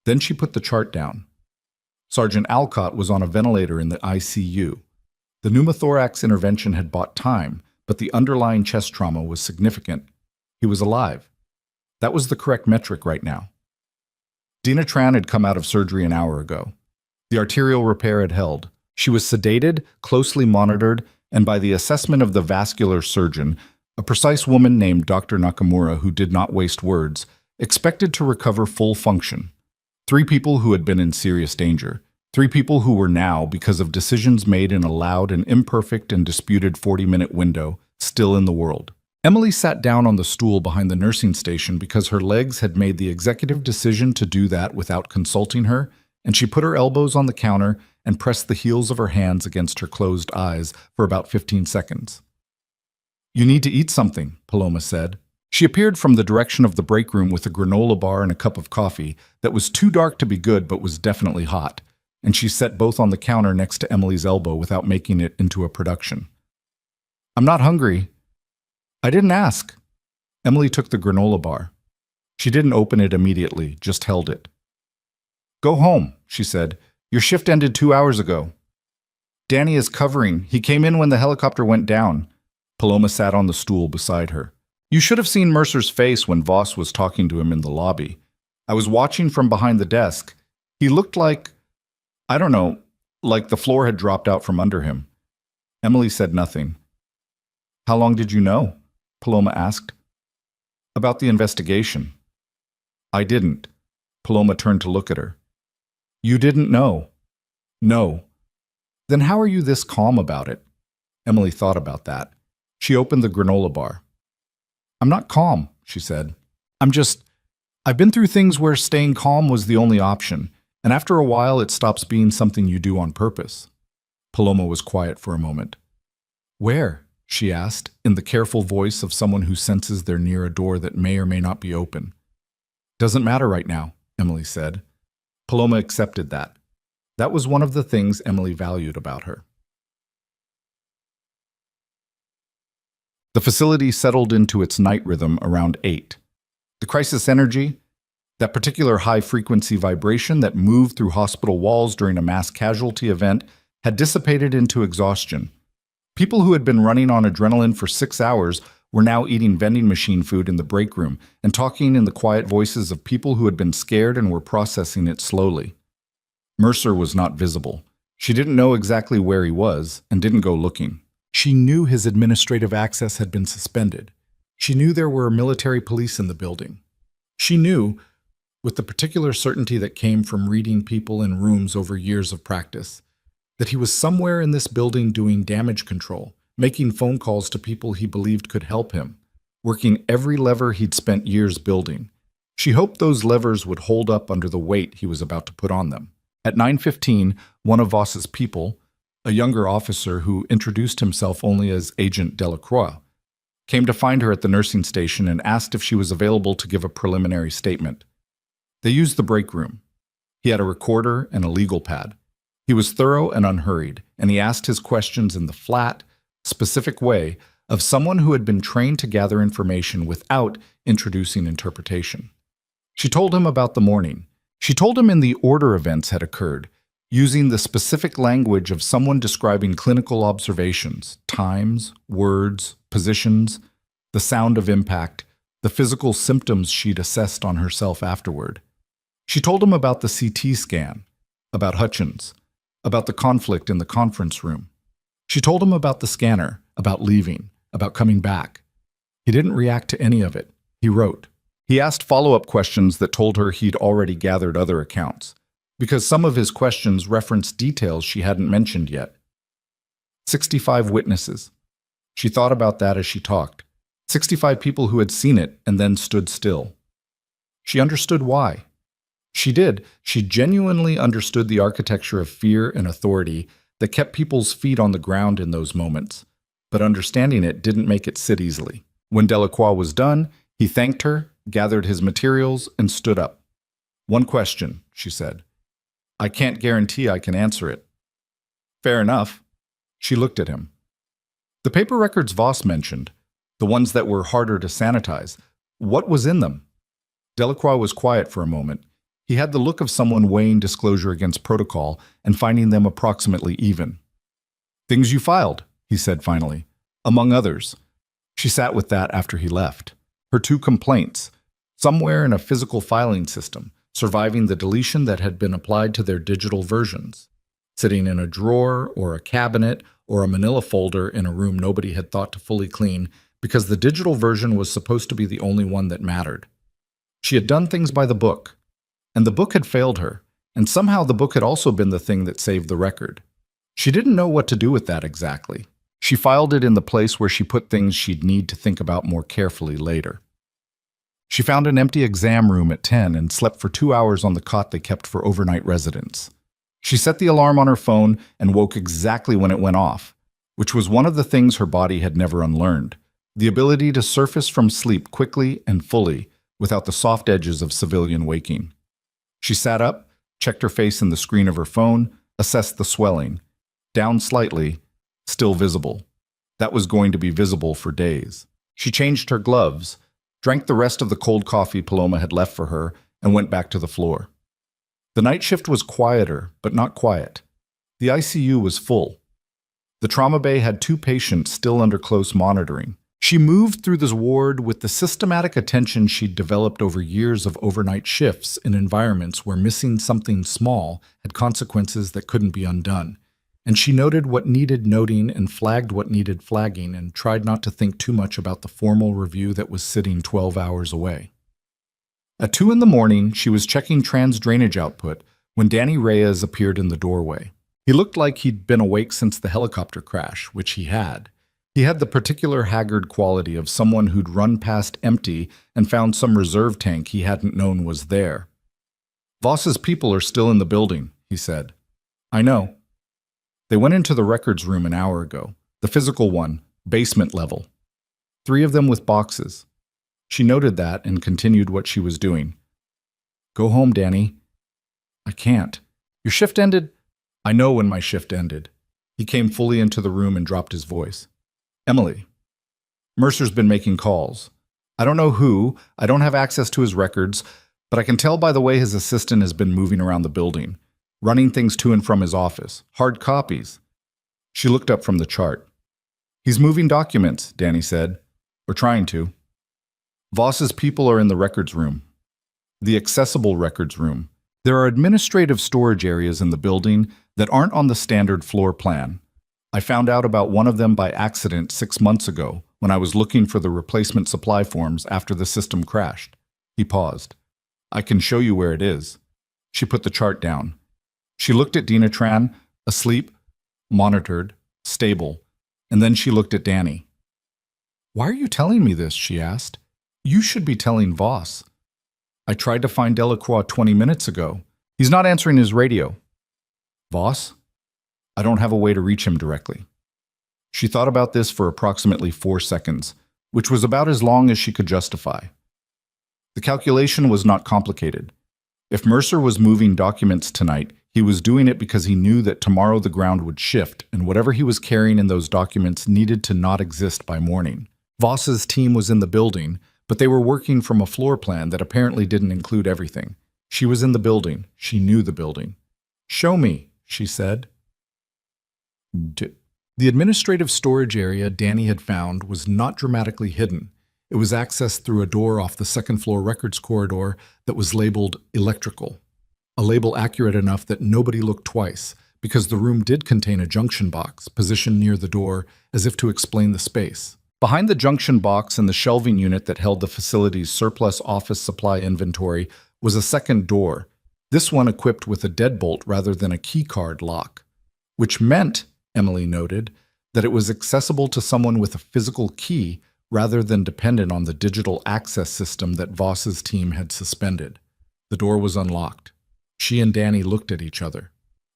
Then she put the chart down. Sergeant Alcott was on a ventilator in the ICU. The pneumothorax intervention had bought time, but the underlying chest trauma was significant. He was alive. That was the correct metric right now. Dina Tran had come out of surgery an hour ago. The arterial repair had held. She was sedated, closely monitored, and by the assessment of the vascular surgeon, a precise woman named Dr. Nakamura, who did not waste words, expected to recover full function. 3 people who had been in serious danger. 3 people who were now, because of decisions made in a loud and imperfect and disputed 40-minute window, still in the world. Emily sat down on the stool behind the nursing station because her legs had made the executive decision to do that without consulting her, and she put her elbows on the counter and pressed the heels of her hands against her closed eyes for about 15 seconds. "You need to eat something," Paloma said. She appeared from the direction of the break room with a granola bar and a cup of coffee that was too dark to be good but was definitely hot, and she set both on the counter next to Emily's elbow without making it into a production. "I'm not hungry." "I didn't ask." Emily took the granola bar. She didn't open it immediately, just held it. "Go home," she said. "Your shift ended 2 hours ago." "Danny is covering. He came in when the helicopter went down." Paloma sat on the stool beside her. "You should have seen Mercer's face when Voss was talking to him in the lobby. I was watching from behind the desk. He looked like, I don't know, like the floor had dropped out from under him." Emily said nothing. "How long did you know?" Paloma asked. "About the investigation." "I didn't." Paloma turned to look at her. "You didn't know?" "No." "Then how are you this calm about it?" Emily thought about that. She opened the granola bar. "I'm not calm," she said. I've been through things where staying calm was the only option, and after a while it stops being something you do on purpose." Paloma was quiet for a moment. "Where?" she asked, in the careful voice of someone who senses they're near a door that may or may not be open. "Doesn't matter right now," Emily said. Paloma accepted that. That was one of the things Emily valued about her. The facility settled into its night rhythm around 8. The crisis energy, that particular high-frequency vibration that moved through hospital walls during a mass casualty event, had dissipated into exhaustion. People who had been running on adrenaline for 6 hours were now eating vending machine food in the break room and talking in the quiet voices of people who had been scared and were processing it slowly. Mercer was not visible. She didn't know exactly where he was and didn't go looking. She knew his administrative access had been suspended. She knew there were military police in the building. She knew, with the particular certainty that came from reading people in rooms over years of practice, that he was somewhere in this building doing damage control, making phone calls to people he believed could help him, working every lever he'd spent years building. She hoped those levers would hold up under the weight he was about to put on them. At 9:15, one of Voss's people, a younger officer who introduced himself only as Agent Delacroix, came to find her at the nursing station and asked if she was available to give a preliminary statement. They used the break room. He had a recorder and a legal pad. He was thorough and unhurried, and he asked his questions in the flat, specific way of someone who had been trained to gather information without introducing interpretation. She told him about the morning. She told him in the order events had occurred, using the specific language of someone describing clinical observations, times, words, positions, the sound of impact, the physical symptoms she'd assessed on herself afterward. She told him about the CT scan, about Hutchins, about the conflict in the conference room. She told him about the scanner, about leaving, about coming back. He didn't react to any of it. He wrote. He asked follow-up questions that told her he'd already gathered other accounts, because some of his questions referenced details she hadn't mentioned yet. 65 witnesses. She thought about that as she talked. 65 people who had seen it and then stood still. She understood why. She did. She genuinely understood the architecture of fear and authority that kept people's feet on the ground in those moments. But understanding it didn't make it sit easily. When Delacroix was done, he thanked her, gathered his materials, and stood up. "One question," she said. "I can't guarantee I can answer it." "Fair enough." She looked at him. "The paper records Voss mentioned, the ones that were harder to sanitize, what was in them?" Delacroix was quiet for a moment. He had the look of someone weighing disclosure against protocol and finding them approximately even. "Things you filed," he said finally. "Among others." She sat with that after he left. Her 2 complaints, somewhere in a physical filing system, surviving the deletion that had been applied to their digital versions, sitting in a drawer or a cabinet or a manila folder in a room nobody had thought to fully clean because the digital version was supposed to be the only one that mattered. She had done things by the book, and the book had failed her, and somehow the book had also been the thing that saved the record. She didn't know what to do with that exactly. She filed it in the place where she put things she'd need to think about more carefully later. She found an empty exam room at 10 and slept for 2 hours on the cot they kept for overnight residents. She set the alarm on her phone and woke exactly when it went off, which was one of the things her body had never unlearned, the ability to surface from sleep quickly and fully without the soft edges of civilian waking. She sat up, checked her face in the screen of her phone, assessed the swelling. Down slightly, still visible. That was going to be visible for days. She changed her gloves, drank the rest of the cold coffee Paloma had left for her, and went back to the floor. The night shift was quieter, but not quiet. The ICU was full. The trauma bay had 2 patients still under close monitoring. She moved through this ward with the systematic attention she'd developed over years of overnight shifts in environments where missing something small had consequences that couldn't be undone. And she noted what needed noting and flagged what needed flagging and tried not to think too much about the formal review that was sitting 12 hours away. At 2 in the morning, she was checking trans drainage output when Danny Reyes appeared in the doorway. He looked like he'd been awake since the helicopter crash, which he had. He had the particular haggard quality of someone who'd run past empty and found some reserve tank he hadn't known was there. "Voss's people are still in the building," he said. "I know. They went into the records room an hour ago, the physical one, basement level. 3 of them with boxes." She noted that and continued what she was doing. "Go home, Danny." "I can't. Your shift ended?" "I know when my shift ended." He came fully into the room and dropped his voice. "Emily, Mercer's been making calls. I don't know who, I don't have access to his records, but I can tell by the way his assistant has been moving around the building, running things to and from his office, hard copies." She looked up from the chart. "He's moving documents," Danny said. "Or trying to." "Voss's people are in the records room. The accessible records room. There are administrative storage areas in the building that aren't on the standard floor plan. I found out about one of them by accident 6 months ago when I was looking for the replacement supply forms after the system crashed." He paused. "I can show you where it is." She put the chart down. She looked at Dina Tran, asleep, monitored, stable, and then she looked at Danny. "Why are you telling me this?" she asked. "You should be telling Voss." "I tried to find Delacroix 20 minutes ago. He's not answering his radio." "Voss? I don't have a way to reach him directly." She thought about this for approximately 4 seconds, which was about as long as she could justify. The calculation was not complicated. If Mercer was moving documents tonight, he was doing it because he knew that tomorrow the ground would shift and whatever he was carrying in those documents needed to not exist by morning. Voss's team was in the building, but they were working from a floor plan that apparently didn't include everything. She was in the building. She knew the building. "Show me," she said. The administrative storage area Danny had found was not dramatically hidden. It was accessed through a door off the second-floor records corridor that was labeled electrical. A label accurate enough that nobody looked twice, because the room did contain a junction box positioned near the door as if to explain the space. Behind the junction box and the shelving unit that held the facility's surplus office supply inventory was a second door, this one equipped with a deadbolt rather than a keycard lock, which meant, Emily noted, that it was accessible to someone with a physical key rather than dependent on the digital access system that Voss's team had suspended. The door was unlocked. She and Danny looked at each other.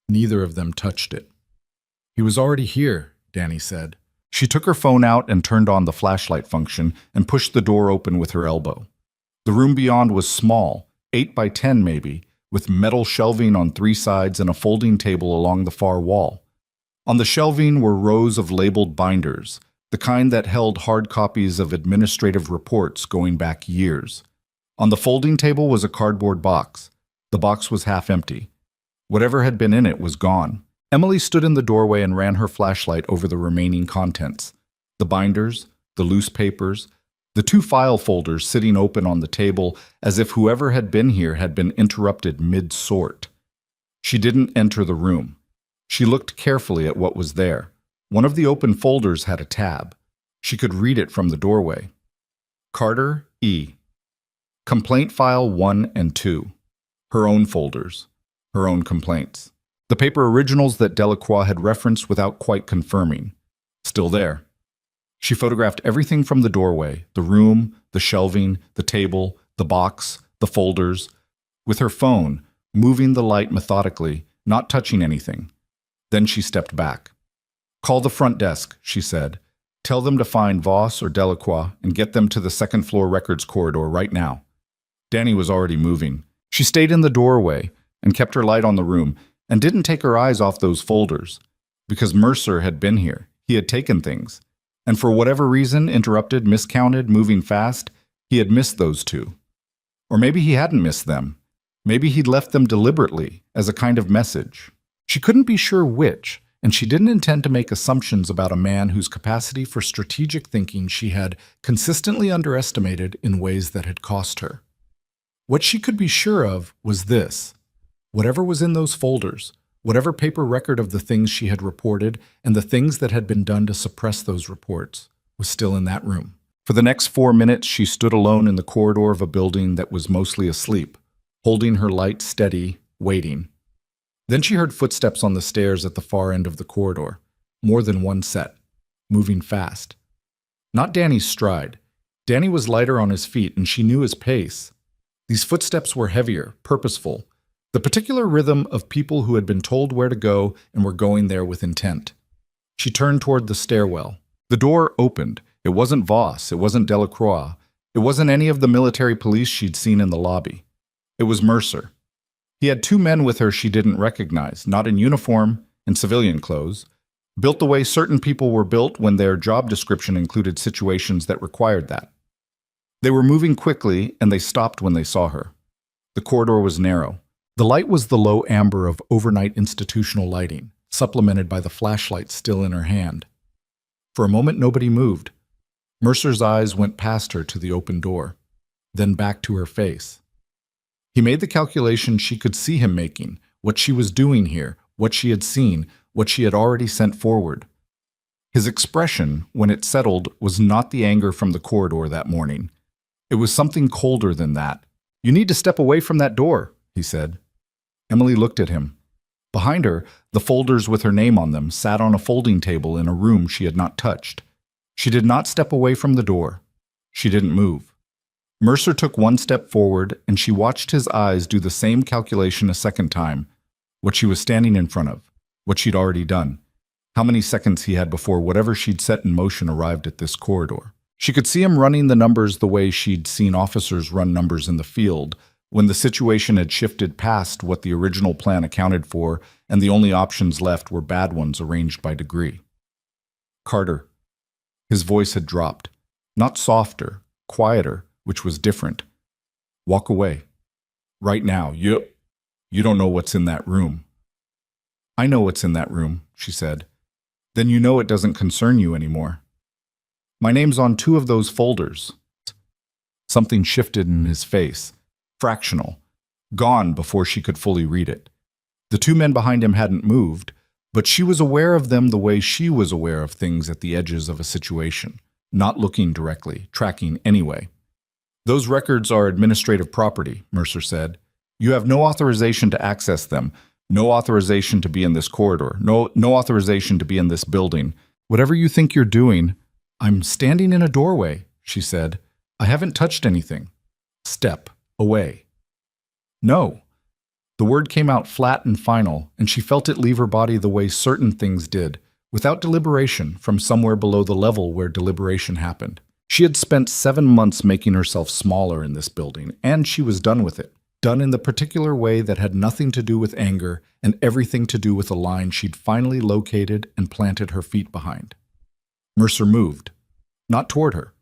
Neither of them touched it. "He was already here," Danny said. She took her phone out and turned on the flashlight function and pushed the door open with her elbow. The room beyond was small, 8 by 10 maybe, with metal shelving on 3 sides and a folding table along the far wall. On the shelving were rows of labeled binders, the kind that held hard copies of administrative reports going back years. On the folding table was a cardboard box. The box was half empty. Whatever had been in it was gone. Emily stood in the doorway and ran her flashlight over the remaining contents. The binders, the loose papers, the 2 file folders sitting open on the table as if whoever had been here had been interrupted mid-sort. She didn't enter the room. She looked carefully at what was there. One of the open folders had a tab. She could read it from the doorway. Carter E. Complaint File 1 and 2. Her own folders. Her own complaints. The paper originals that Delacroix had referenced without quite confirming. Still there. She photographed everything from the doorway, the room, the shelving, the table, the box, the folders, with her phone, moving the light methodically, not touching anything. Then she stepped back. "Call the front desk," she said. "Tell them to find Voss or Delacroix and get them to the second-floor records corridor right now." Danny was already moving. She stayed in the doorway and kept her light on the room and didn't take her eyes off those folders. Because Mercer had been here. He had taken things. And for whatever reason, interrupted, miscounted, moving fast, he had missed those 2. Or maybe he hadn't missed them. Maybe he'd left them deliberately, as a kind of message. She couldn't be sure which, and she didn't intend to make assumptions about a man whose capacity for strategic thinking she had consistently underestimated in ways that had cost her. What she could be sure of was this. Whatever was in those folders, whatever paper record of the things she had reported and the things that had been done to suppress those reports, was still in that room. For the next 4 minutes, she stood alone in the corridor of a building that was mostly asleep, holding her light steady, waiting. Then she heard footsteps on the stairs at the far end of the corridor, more than one set, moving fast. Not Danny's stride. Danny was lighter on his feet, and she knew his pace. These footsteps were heavier, purposeful, the particular rhythm of people who had been told where to go and were going there with intent. She turned toward the stairwell. The door opened. It wasn't Voss. It wasn't Delacroix. It wasn't any of the military police she'd seen in the lobby. It was Mercer. He had 2 men with her she didn't recognize, not in uniform, in civilian clothes, built the way certain people were built when their job description included situations that required that. They were moving quickly, and they stopped when they saw her. The corridor was narrow. The light was the low amber of overnight institutional lighting, supplemented by the flashlight still in her hand. For a moment, nobody moved. Mercer's eyes went past her to the open door, then back to her face. He made the calculation she could see him making, what she was doing here, what she had seen, what she had already sent forward. His expression, when it settled, was not the anger from the corridor that morning. It was something colder than that. "You need to step away from that door," he said. Emily looked at him. Behind her, the folders with her name on them sat on a folding table in a room she had not touched. She did not step away from the door. She didn't move. Mercer took 1 step forward, and she watched his eyes do the same calculation a second time, what she was standing in front of, what she'd already done, how many seconds he had before whatever she'd set in motion arrived at this corridor. She could see him running the numbers the way she'd seen officers run numbers in the field, when the situation had shifted past what the original plan accounted for, and the only options left were bad ones arranged by degree. "Carter." His voice had dropped. Not softer, quieter, which was different. "Walk away. Right now. You don't know what's in that room." "I know what's in that room," she said. "Then you know it doesn't concern you anymore." "My name's on 2 of those folders." Something shifted in his face. Fractional. Gone before she could fully read it. The 2 men behind him hadn't moved, but she was aware of them the way she was aware of things at the edges of a situation, not looking directly, tracking anyway. "Those records are administrative property," Mercer said. "You have no authorization to access them, no authorization to be in this corridor, no authorization to be in this building. Whatever you think you're doing—" "I'm standing in a doorway," she said. "I haven't touched anything." "Step away." "No." The word came out flat and final, and she felt it leave her body the way certain things did, without deliberation, from somewhere below the level where deliberation happened. She had spent 7 months making herself smaller in this building, and she was done with it. Done in the particular way that had nothing to do with anger and everything to do with a line she'd finally located and planted her feet behind. Mercer moved. Not toward her.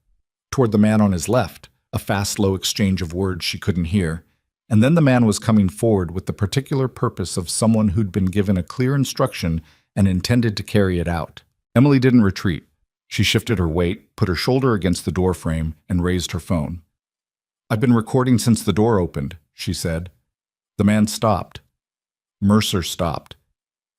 Toward the man on his left, a fast, slow exchange of words she couldn't hear, and then the man was coming forward with the particular purpose of someone who'd been given a clear instruction and intended to carry it out. Emily didn't retreat. She shifted her weight, put her shoulder against the door frame, and raised her phone. "I've been recording since the door opened," she said. The man stopped. Mercer stopped.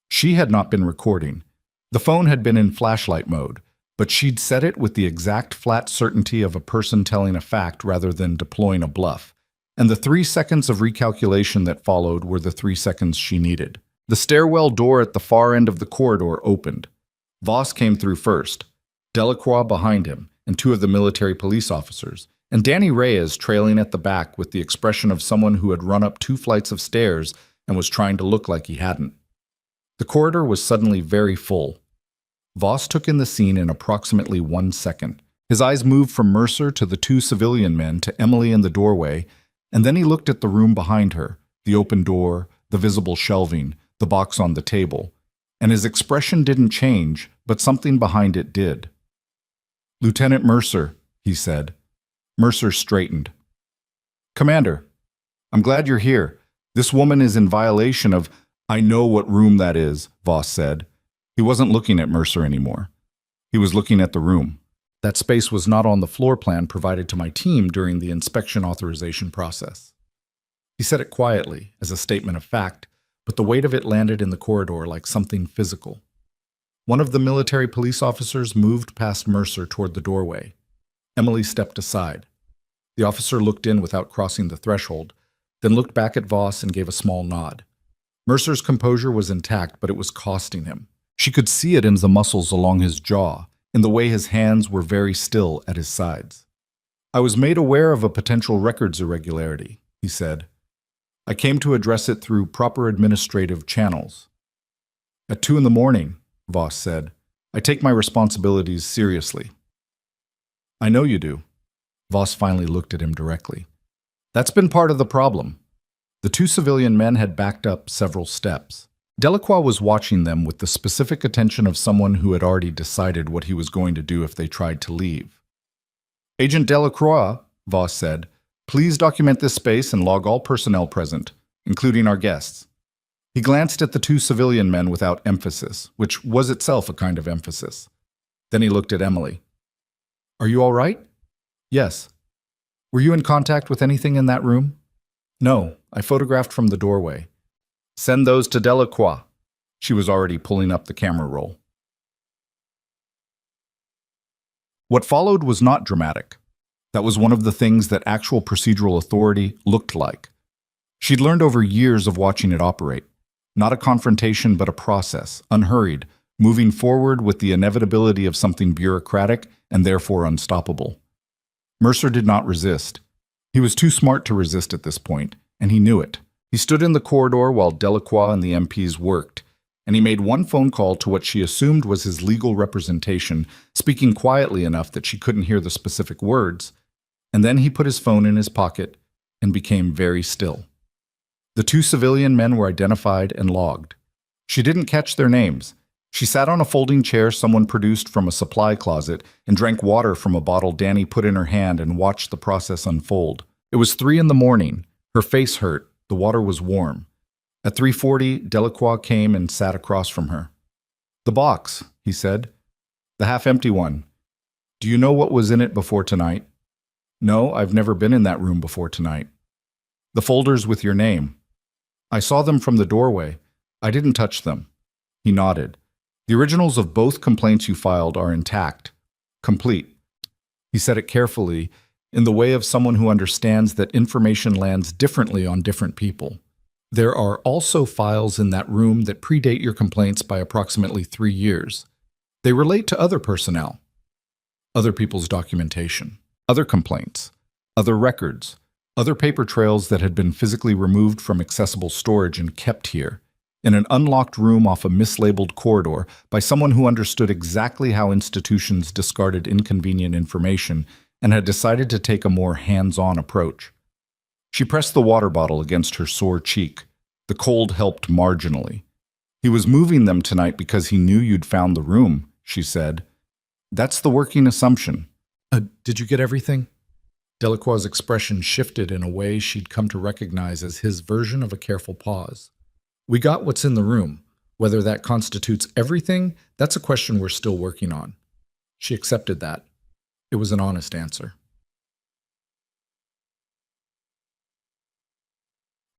She had not been recording. The phone had been in flashlight mode, but she'd set it with the exact flat certainty of a person telling a fact rather than deploying a bluff. And the 3 seconds of recalculation that followed were the 3 seconds she needed. The stairwell door at the far end of the corridor opened. Voss came through first, Delacroix behind him, and 2 of the military police officers, and Danny Reyes trailing at the back with the expression of someone who had run up 2 flights of stairs and was trying to look like he hadn't. The corridor was suddenly very full. Voss took in the scene in approximately 1 second. His eyes moved from Mercer to the 2 civilian men to Emily in the doorway, and then he looked at the room behind her, the open door, the visible shelving, the box on the table, and his expression didn't change, but something behind it did. "Lieutenant Mercer," he said. Mercer straightened. "Commander, I'm glad you're here. This woman is in violation of—" "I know what room that is," Voss said. He wasn't looking at Mercer anymore. He was looking at the room. "That space was not on the floor plan provided to my team during the inspection authorization process." He said it quietly, as a statement of fact, but the weight of it landed in the corridor like something physical. One of the military police officers moved past Mercer toward the doorway. Emily stepped aside. The officer looked in without crossing the threshold, then looked back at Voss and gave a small nod. Mercer's composure was intact, but it was costing him. She could see it in the muscles along his jaw, in the way his hands were very still at his sides. "I was made aware of a potential records irregularity," he said. "I came to address it through proper administrative channels." "At 2 in the morning, Voss said. "I take my responsibilities seriously." "I know you do." Voss finally looked at him directly. "That's been part of the problem." The 2 civilian men had backed up several steps. Delacroix was watching them with the specific attention of someone who had already decided what he was going to do if they tried to leave. "Agent Delacroix," Voss said, "please document this space and log all personnel present, including our guests." He glanced at the 2 civilian men without emphasis, which was itself a kind of emphasis. Then he looked at Emily. "Are you all right?" "Yes." "Were you in contact with anything in that room?" "No, I photographed from the doorway." "Send those to Delacroix." She was already pulling up the camera roll. What followed was not dramatic. That was one of the things that actual procedural authority looked like. She'd learned over years of watching it operate. Not a confrontation, but a process, unhurried, moving forward with the inevitability of something bureaucratic and therefore unstoppable. Mercer did not resist. He was too smart to resist at this point, and he knew it. He stood in the corridor while Delacroix and the MPs worked, and he made one phone call to what she assumed was his legal representation, speaking quietly enough that she couldn't hear the specific words, and then he put his phone in his pocket and became very still. The 2 civilian men were identified and logged. She didn't catch their names. She sat on a folding chair someone produced from a supply closet and drank water from a bottle Danny put in her hand and watched the process unfold. It was 3 in the morning. Her face hurt. The water was warm. At 3:40, Delacroix came and sat across from her. "The box," he said. "The half-empty one. Do you know what was in it before tonight?" "No, I've never been in that room before tonight." "The folders with your name." "I saw them from the doorway. I didn't touch them." He nodded. "The originals of both complaints you filed are intact. Complete." He said it carefully, in the way of someone who understands that information lands differently on different people. "There are also files in that room that predate your complaints by approximately 3 years. They relate to other personnel, other people's documentation, other complaints, other records, other paper trails that had been physically removed from accessible storage and kept here, in an unlocked room off a mislabeled corridor by someone who understood exactly how institutions discarded inconvenient information and had decided to take a more hands-on approach. She pressed the water bottle against her sore cheek. The cold helped marginally. "He was moving them tonight because he knew you'd found the room," she said. "That's the working assumption." Did you get everything?" Delacroix's expression shifted in a way she'd come to recognize as his version of a careful pause. We got what's in the room. Whether that constitutes everything, that's a question we're still working on. She accepted that. It was an honest answer.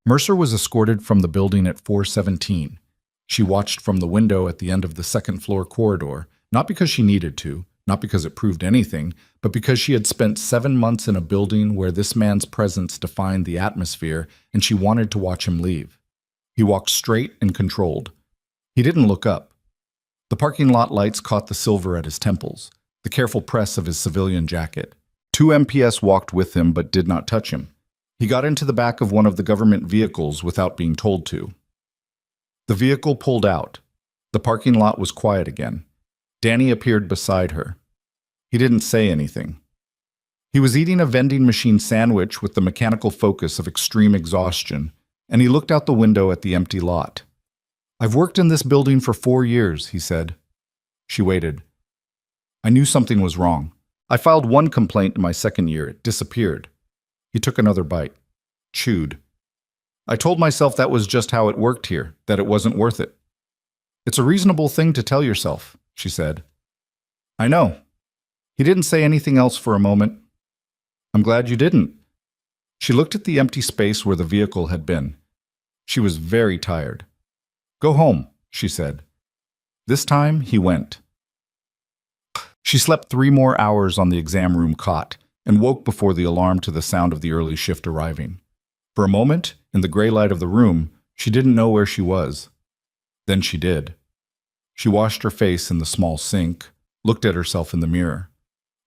Mercer was escorted from the building at 4:17. She watched from the window at the end of the second-floor corridor, not because she needed to, not because it proved anything, but because she had spent 7 months in a building where this man's presence defined the atmosphere, and she wanted to watch him leave. He walked straight and controlled. He didn't look up. The parking lot lights caught the silver at his temples, the careful press of his civilian jacket. 2 MPS walked with him but did not touch him. He got into the back of one of the government vehicles without being told to. The vehicle pulled out. The parking lot was quiet again. Danny appeared beside her. He didn't say anything. He was eating a vending machine sandwich with the mechanical focus of extreme exhaustion, and he looked out the window at the empty lot. "I've worked in this building for 4 years," he said. She waited. "I knew something was wrong. I filed 1 complaint in my 2nd year. It disappeared." He took another bite. Chewed. "I told myself that was just how it worked here, that it wasn't worth it." "It's a reasonable thing to tell yourself," she said. "I know." He didn't say anything else for a moment. "I'm glad you didn't." She looked at the empty space where the vehicle had been. She was very tired. "Go home," she said. This time, he went. She slept 3 more hours on the exam room cot and woke before the alarm to the sound of the early shift arriving. For a moment, in the gray light of the room, she didn't know where she was. Then she did. She washed her face in the small sink, looked at herself in the mirror.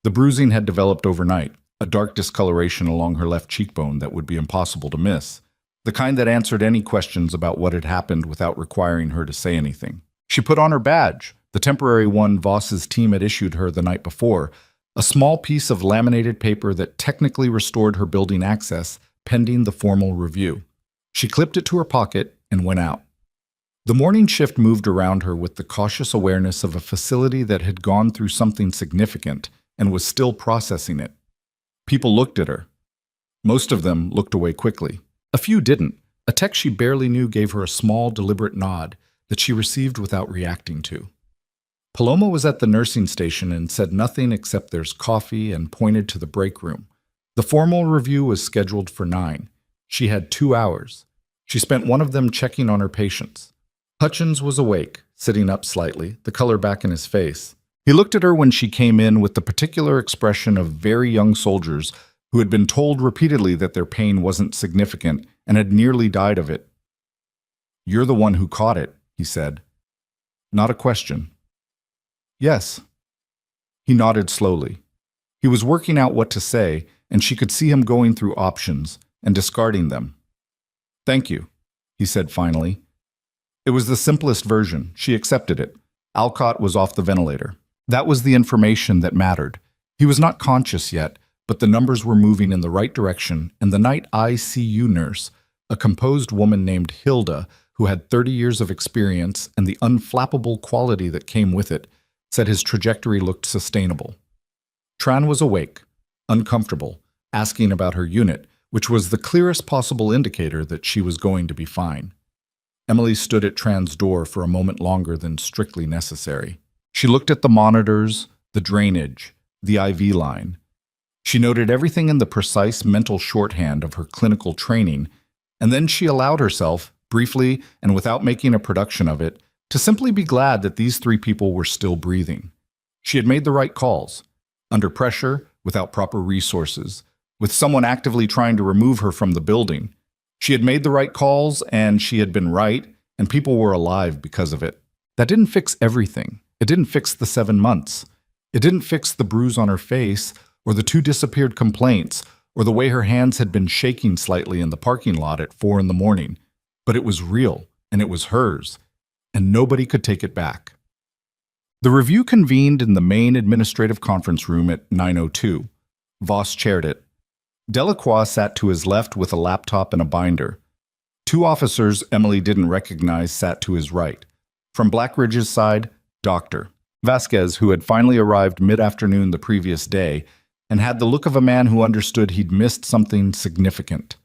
The bruising had developed overnight, a dark discoloration along her left cheekbone that would be impossible to miss, the kind that answered any questions about what had happened without requiring her to say anything. She put on her badge, the temporary one Voss's team had issued her the night before, a small piece of laminated paper that technically restored her building access pending the formal review. She clipped it to her pocket and went out. The morning shift moved around her with the cautious awareness of a facility that had gone through something significant and was still processing it. People looked at her. Most of them looked away quickly. A few didn't. A tech she barely knew gave her a small, deliberate nod that she received without reacting to. Paloma was at the nursing station and said nothing except "there's coffee" and pointed to the break room. The formal review was scheduled for 9. She had 2 hours. She spent one of them checking on her patients. Hutchins was awake, sitting up slightly, the color back in his face. He looked at her when she came in with the particular expression of very young soldiers who had been told repeatedly that their pain wasn't significant and had nearly died of it. "You're the one who caught it," he said. Not a question. "Yes." He nodded slowly. He was working out what to say, and she could see him going through options and discarding them. "Thank you," he said finally. It was the simplest version. She accepted it. Alcott was off the ventilator. That was the information that mattered. He was not conscious yet, but the numbers were moving in the right direction, and the night ICU nurse, a composed woman named Hilda, who had 30 years of experience and the unflappable quality that came with it, said his trajectory looked sustainable. Tran was awake, uncomfortable, asking about her unit, which was the clearest possible indicator that she was going to be fine. Emily stood at Tran's door for a moment longer than strictly necessary. She looked at the monitors, the drainage, the IV line. She noted everything in the precise mental shorthand of her clinical training, and then she allowed herself, briefly and without making a production of it, to simply be glad that these 3 people were still breathing. She had made the right calls, under pressure, without proper resources, with someone actively trying to remove her from the building. She had made the right calls, and she had been right, and people were alive because of it. That didn't fix everything. It didn't fix the 7 months. It didn't fix the bruise on her face, or the 2 disappeared complaints, or the way her hands had been shaking slightly in the parking lot at 4 in the morning. But it was real, and it was hers, and nobody could take it back. The review convened in the main administrative conference room at 9:02. Voss chaired it. Delacroix sat to his left with a laptop and a binder. 2 officers Emily didn't recognize sat to his right. From Blackridge's side, Dr. Vasquez, who had finally arrived mid-afternoon the previous day, and had the look of a man who understood he'd missed something significant.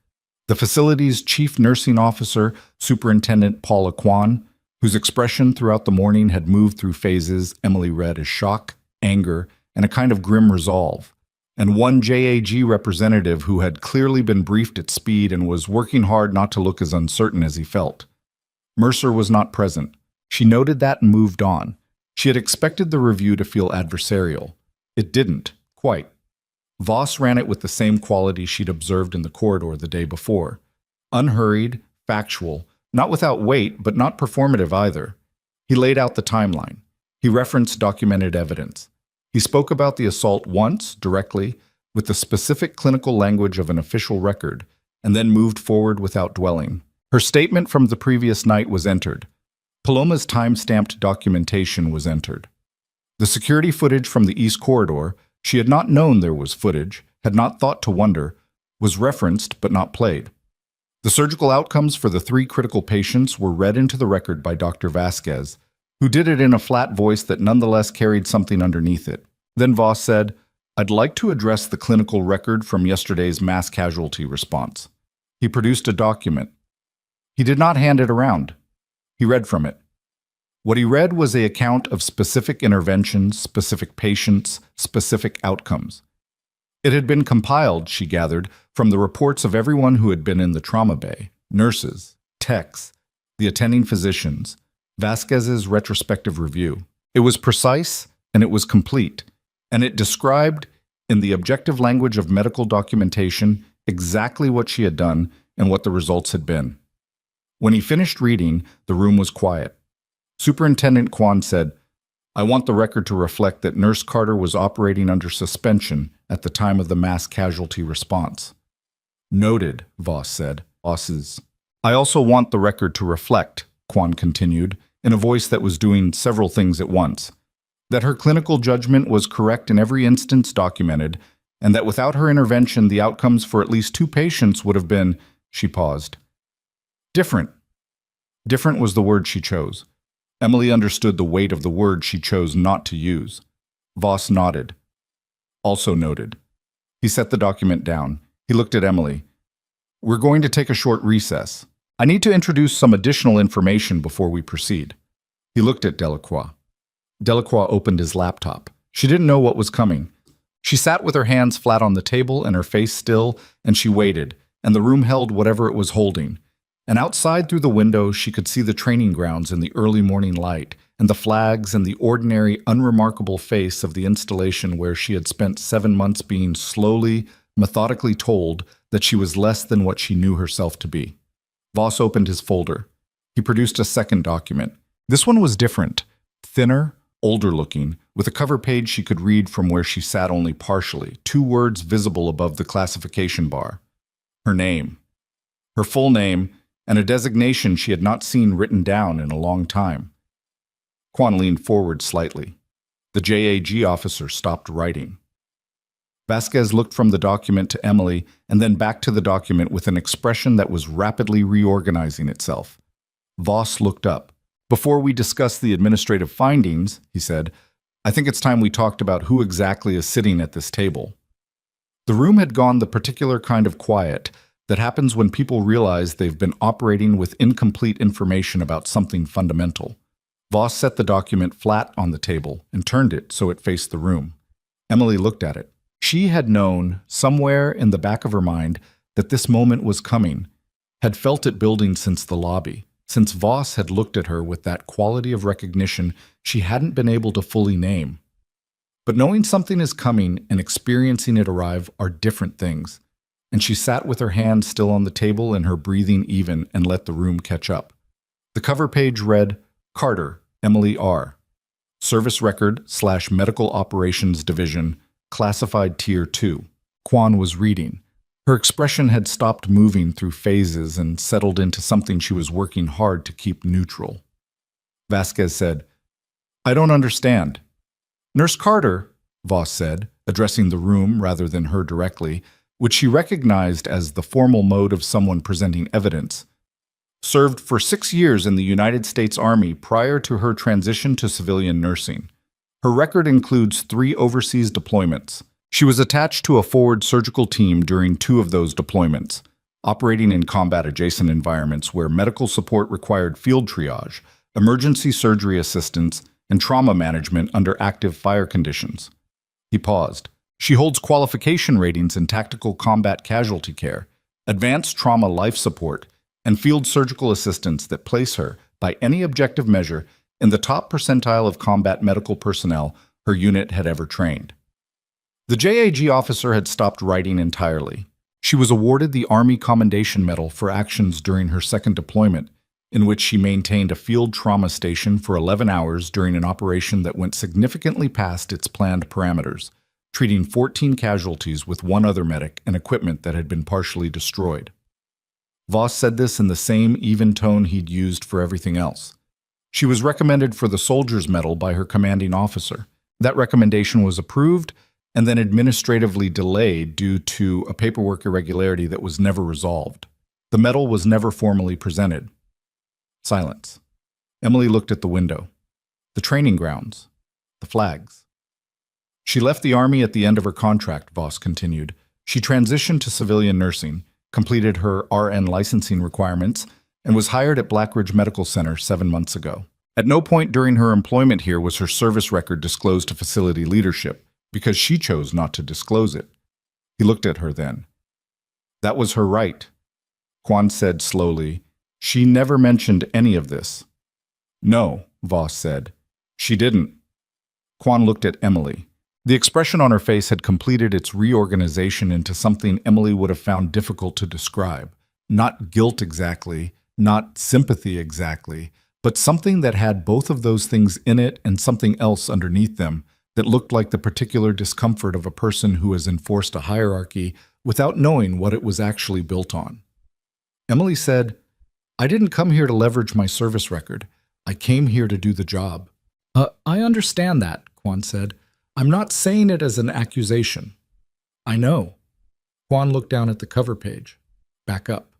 The facility's chief nursing officer, Superintendent Paula Kwan, whose expression throughout the morning had moved through phases Emily read as shock, anger, and a kind of grim resolve, and one JAG representative who had clearly been briefed at speed and was working hard not to look as uncertain as he felt. Mercer was not present. She noted that and moved on. She had expected the review to feel adversarial. It didn't, quite. Voss ran it with the same quality she'd observed in the corridor the day before. Unhurried, factual, not without weight, but not performative either. He laid out the timeline. He referenced documented evidence. He spoke about the assault once, directly, with the specific clinical language of an official record, and then moved forward without dwelling. Her statement from the previous night was entered. Paloma's time-stamped documentation was entered. The security footage from the East Corridor, she had not known there was footage, had not thought to wonder, was referenced but not played. The surgical outcomes for the 3 critical patients were read into the record by Dr. Vasquez, who did it in a flat voice that nonetheless carried something underneath it. Then Voss said, "I'd like to address the clinical record from yesterday's mass casualty response." He produced a document. He did not hand it around. He read from it. What he read was an account of specific interventions, specific patients, specific outcomes. It had been compiled, she gathered, from the reports of everyone who had been in the trauma bay, nurses, techs, the attending physicians, Vasquez's retrospective review. It was precise and it was complete, and it described, in the objective language of medical documentation, exactly what she had done and what the results had been. When he finished reading, the room was quiet. Superintendent Kwan said, "I want the record to reflect that Nurse Carter was operating under suspension at the time of the mass casualty response." "Noted," Voss said. "Bosses." "I also want the record to reflect," Kwan continued, in a voice that was doing several things at once, "that her clinical judgment was correct in every instance documented, and that without her intervention the outcomes for at least 2 patients would have been," she paused, "different." Different was the word she chose. Emily understood the weight of the word she chose not to use. Voss nodded. "Also noted." He set the document down. He looked at Emily. "We're going to take a short recess. I need to introduce some additional information before we proceed." He looked at Delacroix. Delacroix opened his laptop. She didn't know what was coming. She sat with her hands flat on the table and her face still, and she waited, and the room held whatever it was holding. And outside through the window she could see the training grounds in the early morning light, and the flags and the ordinary, unremarkable face of the installation where she had spent 7 months being slowly, methodically told that she was less than what she knew herself to be. Voss opened his folder. He produced a second document. This one was different, thinner, older-looking, with a cover page she could read from where she sat only partially, 2 words visible above the classification bar. Her name. Her full name, and a designation she had not seen written down in a long time. Kwan leaned forward slightly. The JAG officer stopped writing. Vasquez looked from the document to Emily and then back to the document with an expression that was rapidly reorganizing itself. Voss looked up. "Before we discuss the administrative findings," he said, "I think it's time we talked about who exactly is sitting at this table." The room had gone the particular kind of quiet that happens when people realize they've been operating with incomplete information about something fundamental. Voss set the document flat on the table and turned it so it faced the room. Emily looked at it. She had known, somewhere in the back of her mind, that this moment was coming, had felt it building since the lobby, since Voss had looked at her with that quality of recognition she hadn't been able to fully name. But knowing something is coming and experiencing it arrive are different things, and she sat with her hand still on the table and her breathing even and let the room catch up. The cover page read, "Carter, Emily R. Service Record/Medical Operations Division, Classified Tier 2. Kwan was reading. Her expression had stopped moving through phases and settled into something she was working hard to keep neutral. Vasquez said, "I don't understand." "Nurse Carter," Voss said, addressing the room rather than her directly, which she recognized as the formal mode of someone presenting evidence, served for 6 years in the United States Army prior to her transition to civilian nursing. Her record includes 3 overseas deployments, She was attached to a forward surgical team during 2 of those deployments, operating in combat-adjacent environments where medical support required field triage, emergency surgery assistance, and trauma management under active fire conditions. He paused. She holds qualification ratings in tactical combat casualty care, advanced trauma life support, and field surgical assistance that place her, by any objective measure, in the top percentile of combat medical personnel her unit had ever trained. The JAG officer had stopped writing entirely. She was awarded the Army Commendation Medal for actions during her second deployment, in which she maintained a field trauma station for 11 hours during an operation that went significantly past its planned parameters, treating 14 casualties with 1 other medic and equipment that had been partially destroyed. Voss said this in the same even tone he'd used for everything else. She was recommended for the Soldier's Medal by her commanding officer. That recommendation was approved and then administratively delayed due to a paperwork irregularity that was never resolved. The medal was never formally presented. Silence. Emily looked at the window. The training grounds. The flags. She left the Army at the end of her contract, Voss continued. She transitioned to civilian nursing, completed her RN licensing requirements, and was hired at Blackridge Medical Center 7 months ago. At no point during her employment here was her service record disclosed to facility leadership, because she chose not to disclose it. He looked at her then. That was her right. Quan said slowly, "She never mentioned any of this." "No," Voss said. "She didn't." Quan looked at Emily. The expression on her face had completed its reorganization into something Emily would have found difficult to describe. Not guilt exactly, not sympathy exactly, but something that had both of those things in it and something else underneath them that looked like the particular discomfort of a person who has enforced a hierarchy without knowing what it was actually built on. Emily said, "I didn't come here to leverage my service record. I came here to do the job." I understand that," Quan said. "I'm not saying it as an accusation." "I know." Quan looked down at the cover page. Back up.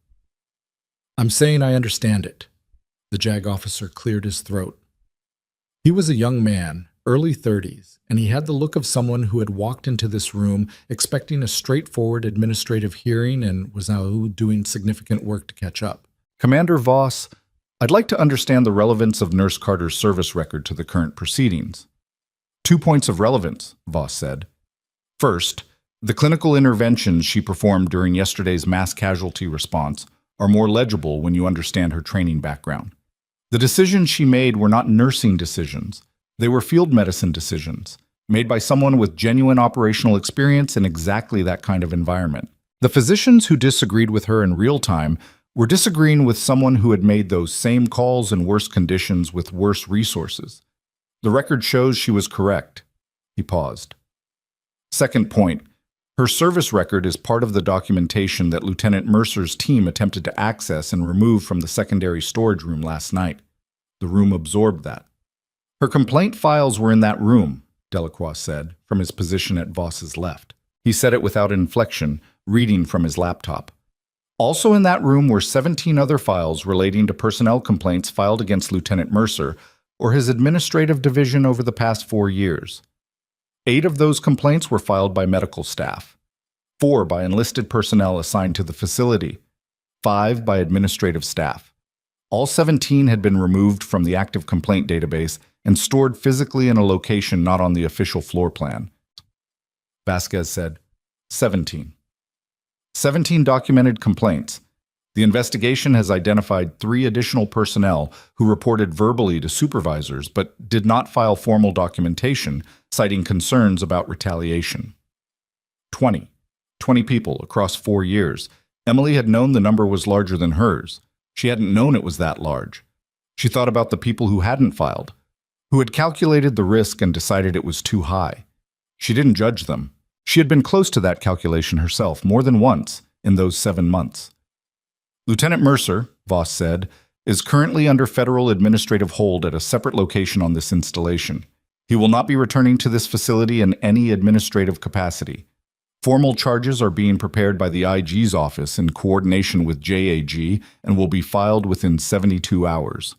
"I'm saying I understand it." The JAG officer cleared his throat. He was a young man, early 30s, and he had the look of someone who had walked into this room expecting a straightforward administrative hearing and was now doing significant work to catch up. "Commander Voss, I'd like to understand the relevance of Nurse Carter's service record to the current proceedings." 2 points of relevance, Voss said. First, the clinical interventions she performed during yesterday's mass casualty response are more legible when you understand her training background. The decisions she made were not nursing decisions. They were field medicine decisions, made by someone with genuine operational experience in exactly that kind of environment. The physicians who disagreed with her in real time were disagreeing with someone who had made those same calls in worse conditions with worse resources. The record shows she was correct. He paused. Second point, her service record is part of the documentation that Lieutenant Mercer's team attempted to access and remove from the secondary storage room last night. The room absorbed that. Her complaint files were in that room, Delacroix said, from his position at Voss's left. He said it without inflection, reading from his laptop. Also in that room were 17 other files relating to personnel complaints filed against Lieutenant Mercer or his administrative division over the past 4 years. 8 of those complaints were filed by medical staff, 4 by enlisted personnel assigned to the facility, 5 by administrative staff. All 17 had been removed from the active complaint database and stored physically in a location not on the official floor plan. Vasquez said, 17. 17 documented complaints. The investigation has identified 3 additional personnel who reported verbally to supervisors but did not file formal documentation, citing concerns about retaliation. 20 people across 4 years. Emily had known the number was larger than hers. She hadn't known it was that large. She thought about the people who hadn't filed, who had calculated the risk and decided it was too high. She didn't judge them. She had been close to that calculation herself more than once in those 7 months. Lieutenant Mercer, Voss said, is currently under federal administrative hold at a separate location on this installation. He will not be returning to this facility in any administrative capacity. Formal charges are being prepared by the IG's office in coordination with JAG and will be filed within 72 hours.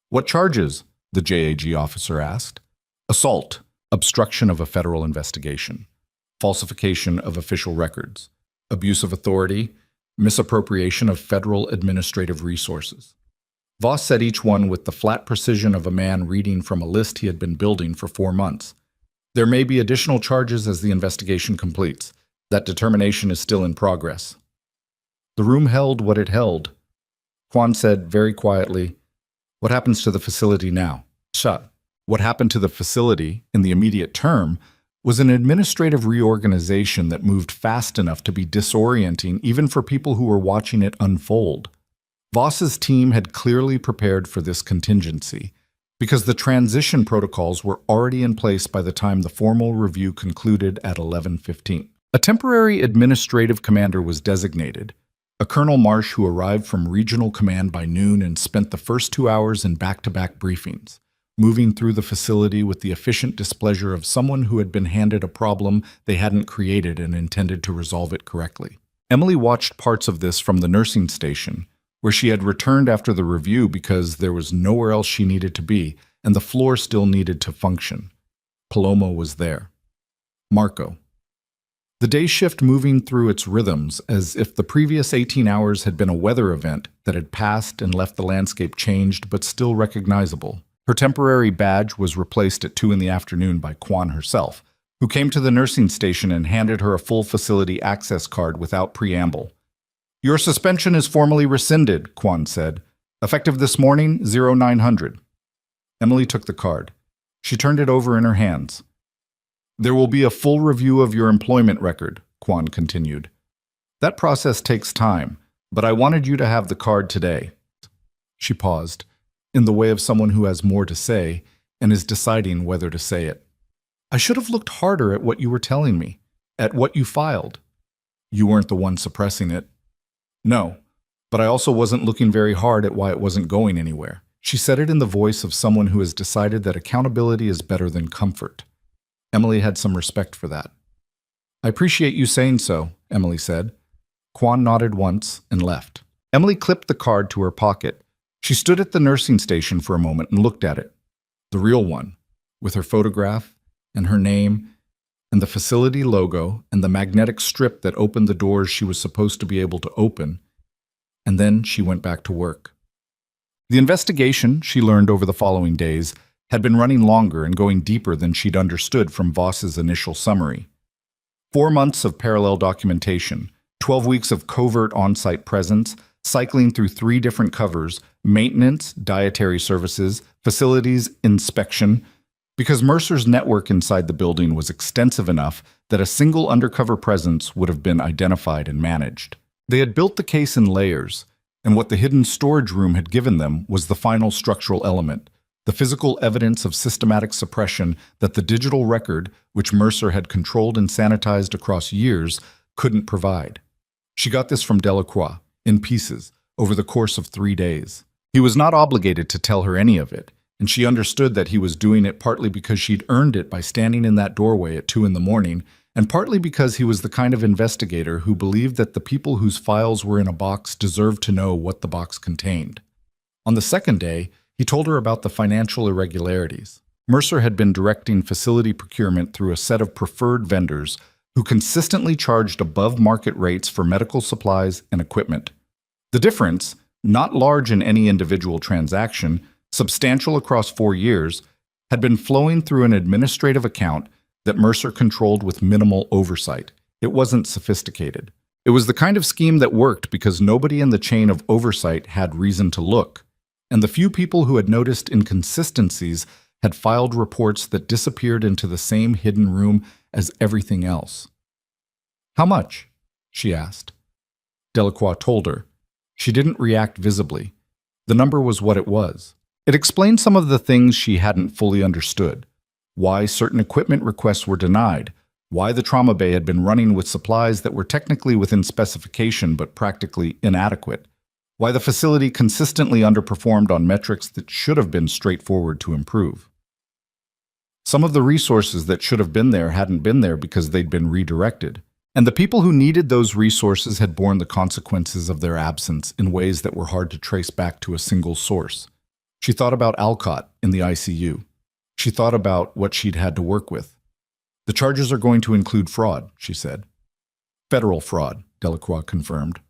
What charges? The JAG officer asked. Assault, obstruction of a federal investigation. falsification of official records, abuse of authority, misappropriation of federal administrative resources. Voss said each one with the flat precision of a man reading from a list he had been building for 4 months. There may be additional charges as the investigation completes. That determination is still in progress. The room held what it held. Quan said very quietly, "What happens to the facility now?" Shut. What happened to the facility, in the immediate term, was an administrative reorganization that moved fast enough to be disorienting even for people who were watching it unfold. Voss's team had clearly prepared for this contingency, because the transition protocols were already in place by the time the formal review concluded at 11:15. A temporary administrative commander was designated, a Colonel Marsh who arrived from regional command by noon and spent the first 2 hours in back-to-back briefings, moving through the facility with the efficient displeasure of someone who had been handed a problem they hadn't created and intended to resolve it correctly. Emily watched parts of this from the nursing station, where she had returned after the review because there was nowhere else she needed to be, and the floor still needed to function. Paloma was there. Marco. The day shift moving through its rhythms as if the previous 18 hours had been a weather event that had passed and left the landscape changed but still recognizable. Her temporary badge was replaced at 2 in the afternoon by Quan herself, who came to the nursing station and handed her a full facility access card without preamble. "Your suspension is formally rescinded," Quan said. "Effective this morning, 0900. Emily took the card. She turned it over in her hands. "There will be a full review of your employment record," Quan continued. "That process takes time, but I wanted you to have the card today." She paused, in the way of someone who has more to say and is deciding whether to say it. "I should have looked harder at what you were telling me, at what you filed." "You weren't the one suppressing it." "No, but I also wasn't looking very hard at why it wasn't going anywhere." She said it in the voice of someone who has decided that accountability is better than comfort. Emily had some respect for that. "I appreciate you saying so," Emily said. Quan nodded once and left. Emily clipped the card to her pocket. She stood at the nursing station for a moment and looked at it. The real one, with her photograph and her name and the facility logo and the magnetic strip that opened the doors she was supposed to be able to open. And then she went back to work. The investigation, she learned over the following days, had been running longer and going deeper than she'd understood from Voss's initial summary. 4 months of parallel documentation, 12 weeks of covert on-site presence, cycling through 3 different covers, maintenance, dietary services, facilities, inspection, because Mercer's network inside the building was extensive enough that a single undercover presence would have been identified and managed. They had built the case in layers, and what the hidden storage room had given them was the final structural element, the physical evidence of systematic suppression that the digital record, which Mercer had controlled and sanitized across years, couldn't provide. She got this from Delacroix, in pieces, over the course of 3 days. He was not obligated to tell her any of it, and she understood that he was doing it partly because she'd earned it by standing in that doorway at 2 in the morning, and partly because he was the kind of investigator who believed that the people whose files were in a box deserved to know what the box contained. On the second day, he told her about the financial irregularities. Mercer had been directing facility procurement through a set of preferred vendors who consistently charged above market rates for medical supplies and equipment. The difference, not large in any individual transaction, substantial across 4 years, had been flowing through an administrative account that Mercer controlled with minimal oversight. It wasn't sophisticated. It was the kind of scheme that worked because nobody in the chain of oversight had reason to look, and the few people who had noticed inconsistencies had filed reports that disappeared into the same hidden room as everything else. "How much?" she asked. Delacroix told her. She didn't react visibly. The number was what it was. It explained some of the things she hadn't fully understood. Why certain equipment requests were denied, why the trauma bay had been running with supplies that were technically within specification but practically inadequate, why the facility consistently underperformed on metrics that should have been straightforward to improve. Some of the resources that should have been there hadn't been there because they'd been redirected, and the people who needed those resources had borne the consequences of their absence in ways that were hard to trace back to a single source. She thought about Alcott in the ICU. She thought about what she'd had to work with. The charges are going to include fraud, she said. Federal fraud, Delacroix confirmed.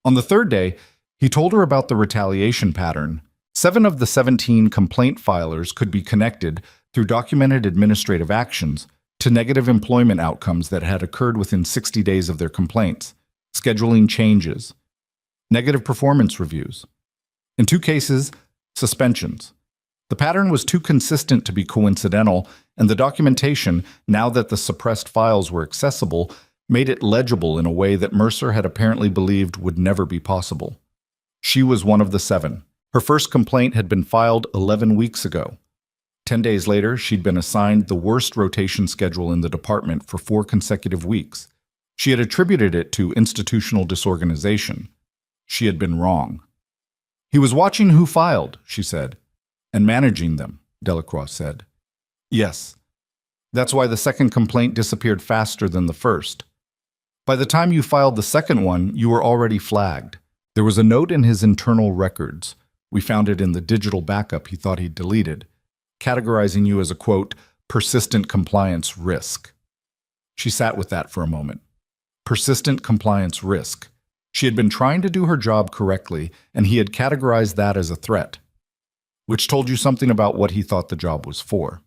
On the third day, he told her about the retaliation pattern. 7 of the 17 complaint filers could be connected through documented administrative actions to negative employment outcomes that had occurred within 60 days of their complaints, scheduling changes, negative performance reviews. In 2 cases, suspensions. The pattern was too consistent to be coincidental, and the documentation, now that the suppressed files were accessible, made it legible in a way that Mercer had apparently believed would never be possible. She was one of the 7. Her first complaint had been filed 11 weeks ago. 10 days later, she'd been assigned the worst rotation schedule in the department for 4 consecutive weeks. She had attributed it to institutional disorganization. She had been wrong. He was watching who filed, she said, and managing them, Delacroix said. Yes. That's why the second complaint disappeared faster than the first. By the time you filed the second one, you were already flagged. There was a note in his internal records. We found it in the digital backup he thought he'd deleted, categorizing you as a, quote, persistent compliance risk. She sat with that for a moment. Persistent compliance risk. She had been trying to do her job correctly, and he had categorized that as a threat, which told you something about what he thought the job was for.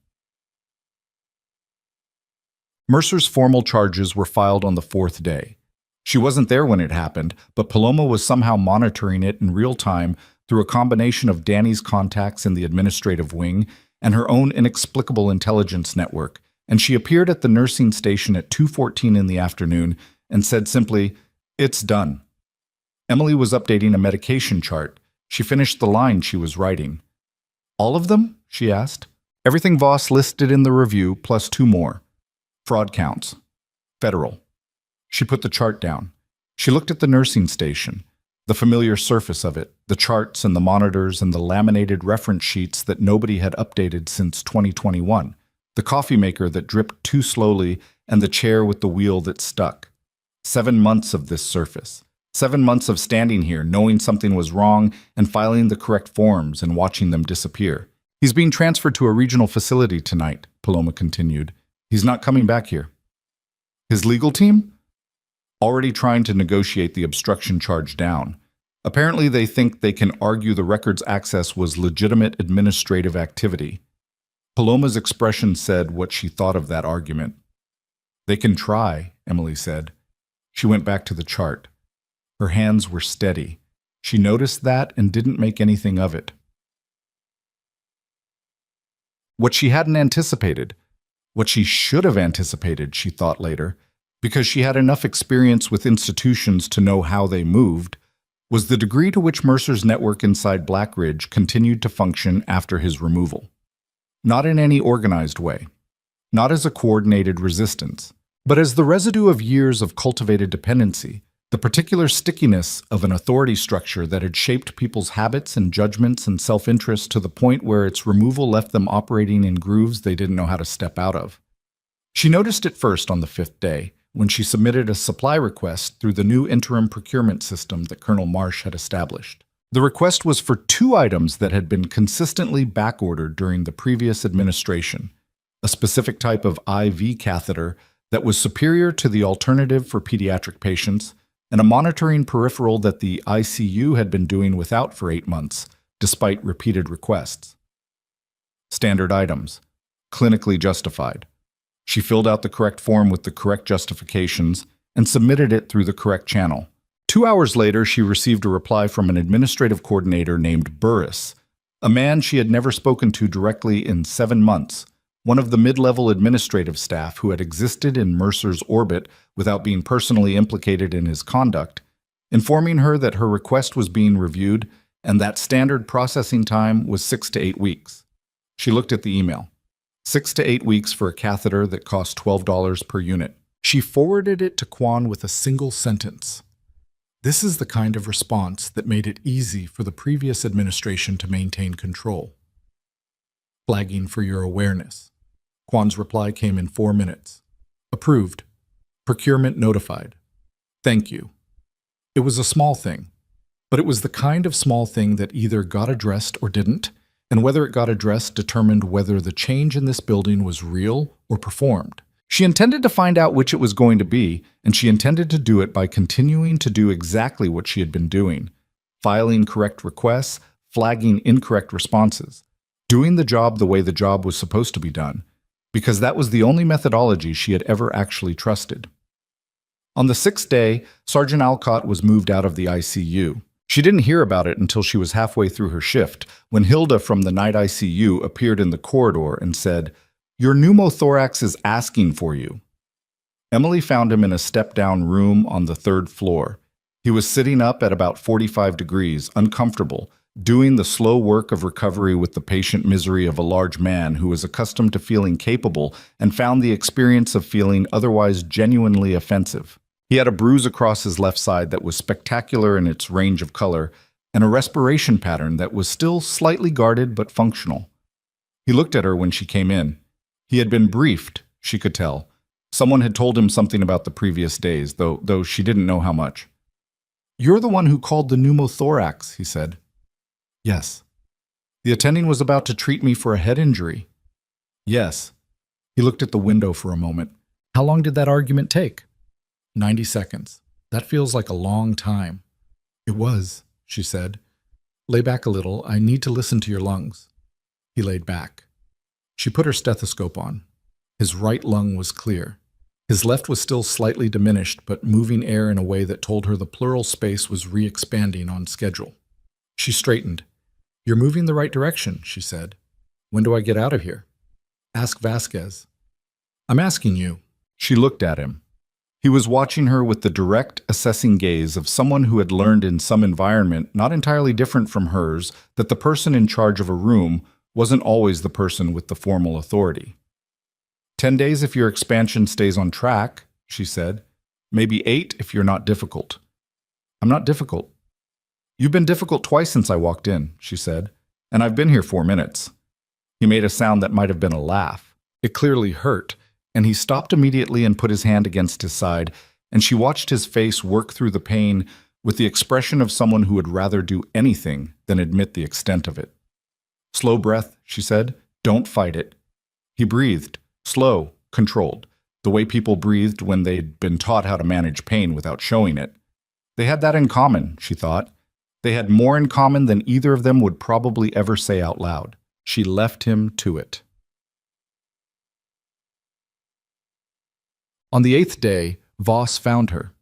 Mercer's formal charges were filed on the 4th day. She wasn't there when it happened, but Paloma was somehow monitoring it in real time through a combination of Danny's contacts in the administrative wing and her own inexplicable intelligence network, and she appeared at the nursing station at 2:14 in the afternoon and said simply, "It's done." Emily was updating a medication chart. She finished the line she was writing. "All of them?" she asked. "Everything Voss listed in the review, plus 2 more. Fraud counts. Federal." She put the chart down. She looked at the nursing station, the familiar surface of it, the charts and the monitors and the laminated reference sheets that nobody had updated since 2021, the coffee maker that dripped too slowly, and the chair with the wheel that stuck. 7 months of this surface. 7 months of standing here, knowing something was wrong, and filing the correct forms and watching them disappear. "He's being transferred to a regional facility tonight," Paloma continued. "He's not coming back here." His legal team? Already trying to negotiate the obstruction charge down. Apparently they think they can argue the records access was legitimate administrative activity. Paloma's expression said what she thought of that argument. "They can try," Emily said. She went back to the chart. Her hands were steady. She noticed that and didn't make anything of it. What she hadn't anticipated, what she should have anticipated, she thought later, because she had enough experience with institutions to know how they moved, was the degree to which Mercer's network inside Blackridge continued to function after his removal. Not in any organized way, not as a coordinated resistance, but as the residue of years of cultivated dependency, the particular stickiness of an authority structure that had shaped people's habits and judgments and self-interest to the point where its removal left them operating in grooves they didn't know how to step out of. She noticed it first on the 5th day, when she submitted a supply request through the new interim procurement system that Colonel Marsh had established. The request was for 2 items that had been consistently backordered during the previous administration: a specific type of IV catheter that was superior to the alternative for pediatric patients, and a monitoring peripheral that the ICU had been doing without for 8 months, despite repeated requests. Standard items. Clinically justified. She filled out the correct form with the correct justifications and submitted it through the correct channel. 2 hours later, she received a reply from an administrative coordinator named Burris, a man she had never spoken to directly in 7 months, one of the mid-level administrative staff who had existed in Mercer's orbit without being personally implicated in his conduct, informing her that her request was being reviewed and that standard processing time was 6 to 8 weeks. She looked at the email. 6 to 8 weeks for a catheter that cost $12 per unit. She forwarded it to Quan with a single sentence. "This is the kind of response that made it easy for the previous administration to maintain control. Flagging for your awareness." Quan's reply came in 4 minutes. "Approved. Procurement notified. Thank you." It was a small thing, but it was the kind of small thing that either got addressed or didn't, and whether it got addressed determined whether the change in this building was real or performed. She intended to find out which it was going to be, and she intended to do it by continuing to do exactly what she had been doing: filing correct requests, flagging incorrect responses, doing the job the way the job was supposed to be done, because that was the only methodology she had ever actually trusted. On the 6th day, Sergeant Alcott was moved out of the ICU. She didn't hear about it until she was halfway through her shift, when Hilda from the night ICU appeared in the corridor and said, "Your pneumothorax is asking for you." Emily found him in a step-down room on the 3rd floor. He was sitting up at about 45 degrees, uncomfortable, doing the slow work of recovery with the patient misery of a large man who was accustomed to feeling capable and found the experience of feeling otherwise genuinely offensive. He had a bruise across his left side that was spectacular in its range of color, and a respiration pattern that was still slightly guarded but functional. He looked at her when she came in. He had been briefed, she could tell. Someone had told him something about the previous days, though she didn't know how much. "You're the one who called the pneumothorax," he said. "Yes." "The attending was about to treat me for a head injury." "Yes." He looked at the window for a moment. "How long did that argument take?" 90 seconds. That feels like a long time." "It was," she said. "Lay back a little. I need to listen to your lungs." He laid back. She put her stethoscope on. His right lung was clear. His left was still slightly diminished, but moving air in a way that told her the pleural space was re-expanding on schedule. She straightened. "You're moving the right direction," she said. "When do I get out of here?" "Ask Vasquez." "I'm asking you." She looked at him. He was watching her with the direct, assessing gaze of someone who had learned in some environment not entirely different from hers that the person in charge of a room wasn't always the person with the formal authority. 10 days if your expansion stays on track, she said. Maybe 8 if you're not difficult. I'm not difficult. You've been difficult twice since I walked in, she said, and I've been here 4 minutes. He made a sound that might have been a laugh. It clearly hurt, and he stopped immediately and put his hand against his side, and she watched his face work through the pain with the expression of someone who would rather do anything than admit the extent of it. Slow breath, she said. Don't fight it. He breathed, slow, controlled, the way people breathed when they'd been taught how to manage pain without showing it. They had that in common, she thought. They had more in common than either of them would probably ever say out loud. She left him to it. On the 8th day, Voss found her.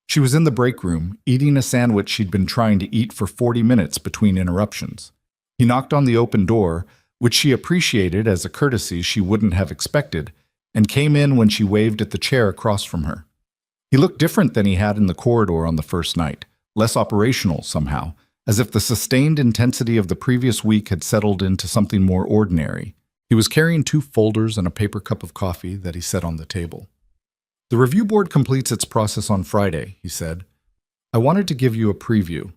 She was in the break room, eating a sandwich she'd been trying to eat for 40 minutes between interruptions. He knocked on the open door, which she appreciated as a courtesy she wouldn't have expected, and came in when she waved at the chair across from her. He looked different than he had in the corridor on the first night, less operational somehow, as if the sustained intensity of the previous week had settled into something more ordinary. He was carrying 2 folders and a paper cup of coffee that he set on the table. The review board completes its process on Friday, he said. I wanted to give you a preview.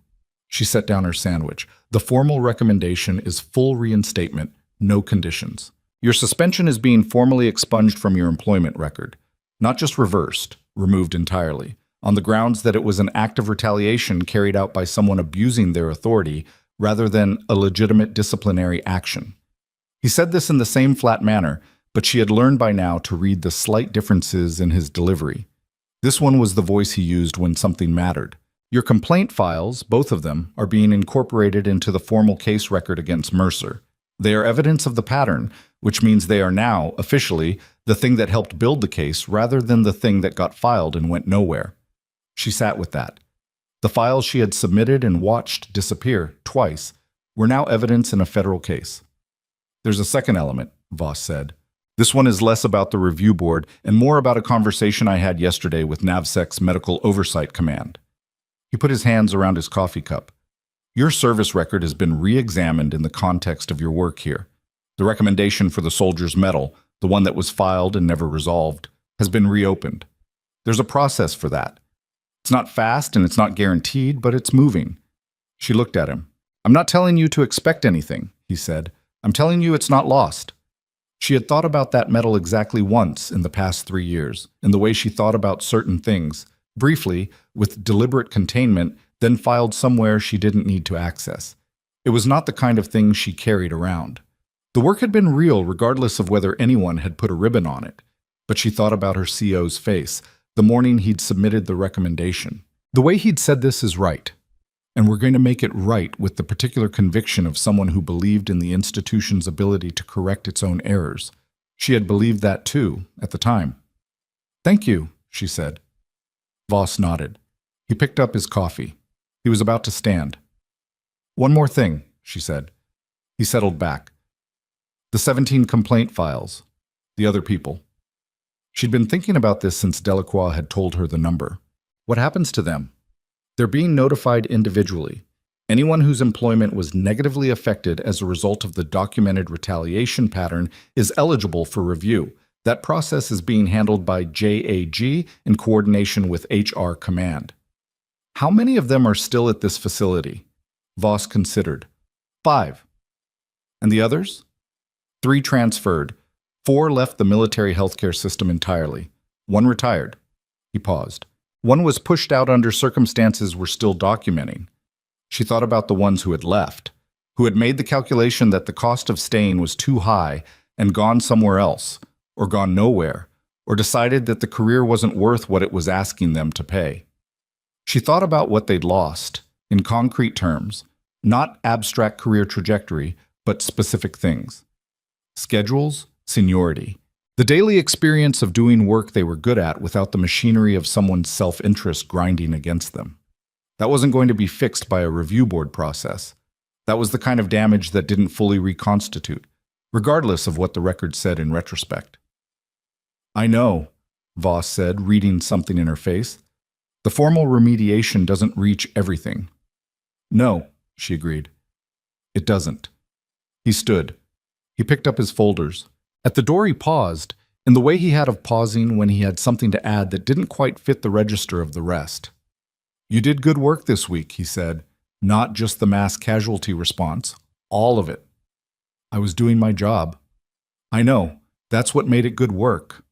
She set down her sandwich. The formal recommendation is full reinstatement, no conditions. Your suspension is being formally expunged from your employment record, not just reversed, removed entirely, on the grounds that it was an act of retaliation carried out by someone abusing their authority rather than a legitimate disciplinary action. He said this in the same flat manner, but she had learned by now to read the slight differences in his delivery. This one was the voice he used when something mattered. Your complaint files, both of them, are being incorporated into the formal case record against Mercer. They are evidence of the pattern, which means they are now, officially, the thing that helped build the case rather than the thing that got filed and went nowhere. She sat with that. The files she had submitted and watched disappear, twice, were now evidence in a federal case. There's a second element, Voss said. This one is less about the review board and more about a conversation I had yesterday with NAVSEC's Medical Oversight Command. He put his hands around his coffee cup. Your service record has been re-examined in the context of your work here. The recommendation for the soldier's medal, the one that was filed and never resolved, has been reopened. There's a process for that. It's not fast and it's not guaranteed, but it's moving. She looked at him. I'm not telling you to expect anything, he said. I'm telling you it's not lost. She had thought about that medal exactly once in the past 3 years, in the way she thought about certain things, briefly, with deliberate containment, then filed somewhere she didn't need to access. It was not the kind of thing she carried around. The work had been real regardless of whether anyone had put a ribbon on it, but she thought about her CO's face the morning he'd submitted the recommendation. The way he'd said this is right, and we're going to make it right with the particular conviction of someone who believed in the institution's ability to correct its own errors. She had believed that too, at the time. "Thank you," she said. Voss nodded. He picked up his coffee. He was about to stand. "One more thing," she said. He settled back. "The 17 complaint files. The other people." She'd been thinking about this since Delacroix had told her the number. What happens to them? They're being notified individually. Anyone whose employment was negatively affected as a result of the documented retaliation pattern is eligible for review. That process is being handled by JAG in coordination with HR Command. How many of them are still at this facility? Voss considered. 5. And the others? 3 transferred. 4 left the military healthcare system entirely. 1 retired. He paused. 1 was pushed out under circumstances we're still documenting. She thought about the ones who had left, who had made the calculation that the cost of staying was too high and gone somewhere else, or gone nowhere, or decided that the career wasn't worth what it was asking them to pay. She thought about what they'd lost, in concrete terms, not abstract career trajectory, but specific things. Schedules, seniority, the daily experience of doing work they were good at without the machinery of someone's self-interest grinding against them. That wasn't going to be fixed by a review board process. That was the kind of damage that didn't fully reconstitute, regardless of what the record said in retrospect. "I know," Voss said, reading something in her face. "The formal remediation doesn't reach everything." "No," she agreed. "It doesn't." He stood. He picked up his folders. At the door he paused, in the way he had of pausing when he had something to add that didn't quite fit the register of the rest. "You did good work this week," he said. "Not just the mass casualty response. All of it." "I was doing my job." "I know. That's what made it good work."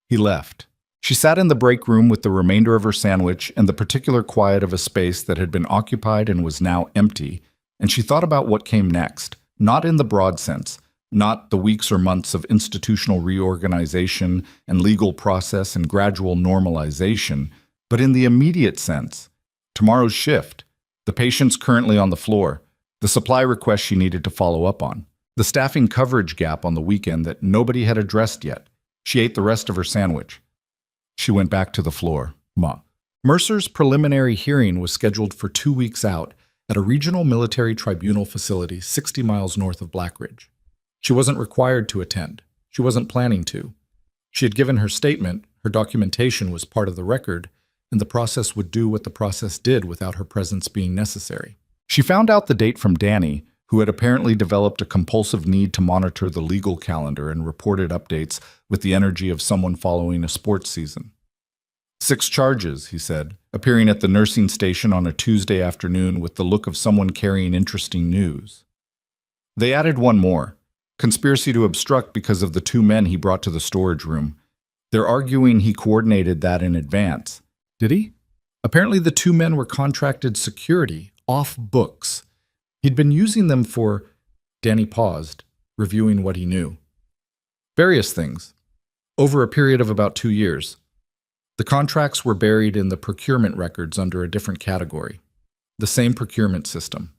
He left. She sat in the break room with the remainder of her sandwich and the particular quiet of a space that had been occupied and was now empty, and she thought about what came next, not in the broad sense, not the weeks or months of institutional reorganization and legal process and gradual normalization, but in the immediate sense. Tomorrow's shift, the patients currently on the floor, the supply request she needed to follow up on, the staffing coverage gap on the weekend that nobody had addressed yet. She ate the rest of her sandwich. She went back to the floor. Mercer's preliminary hearing was scheduled for 2 weeks out at a regional military tribunal facility 60 miles north of Blackridge. She wasn't required to attend. She wasn't planning to. She had given her statement, her documentation was part of the record, and the process would do what the process did without her presence being necessary. She found out the date from Danny, who had apparently developed a compulsive need to monitor the legal calendar and reported updates with the energy of someone following a sports season. 6 charges, he said, appearing at the nursing station on a Tuesday afternoon with the look of someone carrying interesting news. They added 1 more. Conspiracy to obstruct because of the 2 men he brought to the storage room. They're arguing he coordinated that in advance. Did he? Apparently the 2 men were contracted security, off books. He'd been using them for... Danny paused, reviewing what he knew. Various things. Over a period of about 2 years. The contracts were buried in the procurement records under a different category. The same procurement system.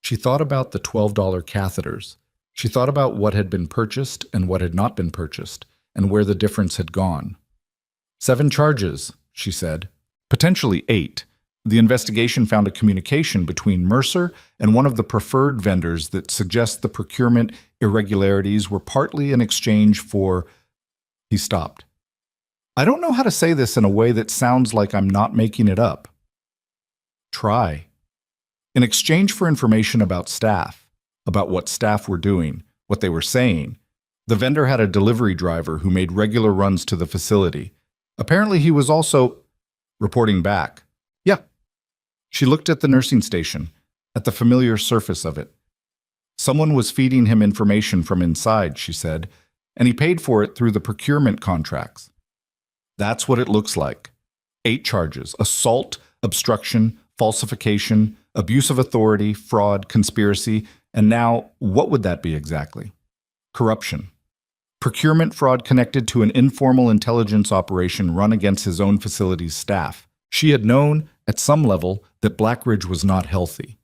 She thought about the $12 catheters. She thought about what had been purchased and what had not been purchased, and where the difference had gone. 7 charges, she said. Potentially 8. The investigation found a communication between Mercer and one of the preferred vendors that suggests the procurement irregularities were partly in exchange for... He stopped. I don't know how to say this in a way that sounds like I'm not making it up. Try. In exchange for information about staff, about what staff were doing, what they were saying, the vendor had a delivery driver who made regular runs to the facility. Apparently he was also... Reporting back. Yeah. She looked at the nursing station, at the familiar surface of it. Someone was feeding him information from inside, she said, and he paid for it through the procurement contracts. That's what it looks like. 8 charges: assault, obstruction, falsification, abuse of authority, fraud, conspiracy, and now, what would that be exactly? Corruption. Procurement fraud connected to an informal intelligence operation run against his own facility's staff. She had known, at some level, that Blackridge was not healthy.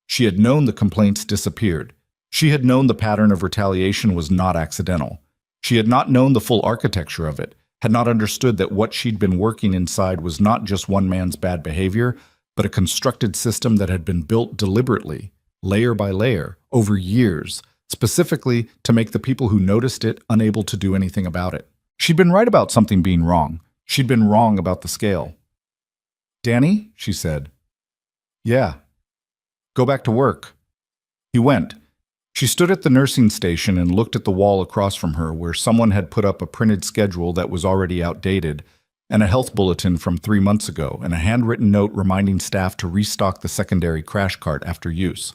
She had known the complaints disappeared. She had known the pattern of retaliation was not accidental. She had not known the full architecture of it, had not understood that what she'd been working inside was not just one man's bad behavior, but a constructed system that had been built deliberately, layer by layer, over years, specifically to make the people who noticed it unable to do anything about it. She'd been right about something being wrong. She'd been wrong about the scale. "Danny," she said. "Yeah." "Go back to work." He went. She stood at the nursing station and looked at the wall across from her where someone had put up a printed schedule that was already outdated, and a health bulletin from 3 months ago, and a handwritten note reminding staff to restock the secondary crash cart after use.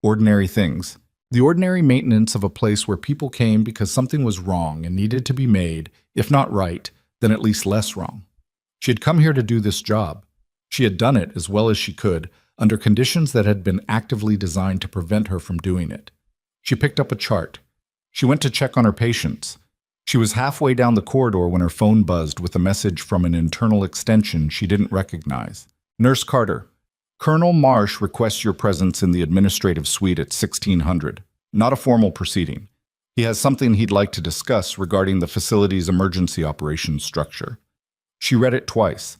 Ordinary things. The ordinary maintenance of a place where people came because something was wrong and needed to be made, if not right, then at least less wrong. She had come here to do this job. She had done it as well as she could, under conditions that had been actively designed to prevent her from doing it. She picked up a chart. She went to check on her patients. She was halfway down the corridor when her phone buzzed with a message from an internal extension she didn't recognize. "Nurse Carter, Colonel Marsh requests your presence in the administrative suite at 1600. Not a formal proceeding. He has something he'd like to discuss regarding the facility's emergency operations structure." She read it twice.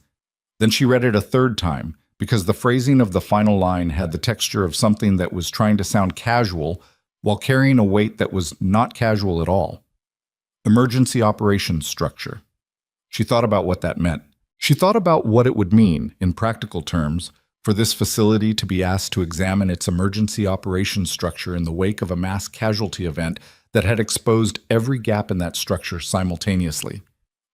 Then she read it a third time, because the phrasing of the final line had the texture of something that was trying to sound casual while carrying a weight that was not casual at all. Emergency operations structure. She thought about what that meant. She thought about what it would mean, in practical terms, for this facility to be asked to examine its emergency operations structure in the wake of a mass casualty event that had exposed every gap in that structure simultaneously.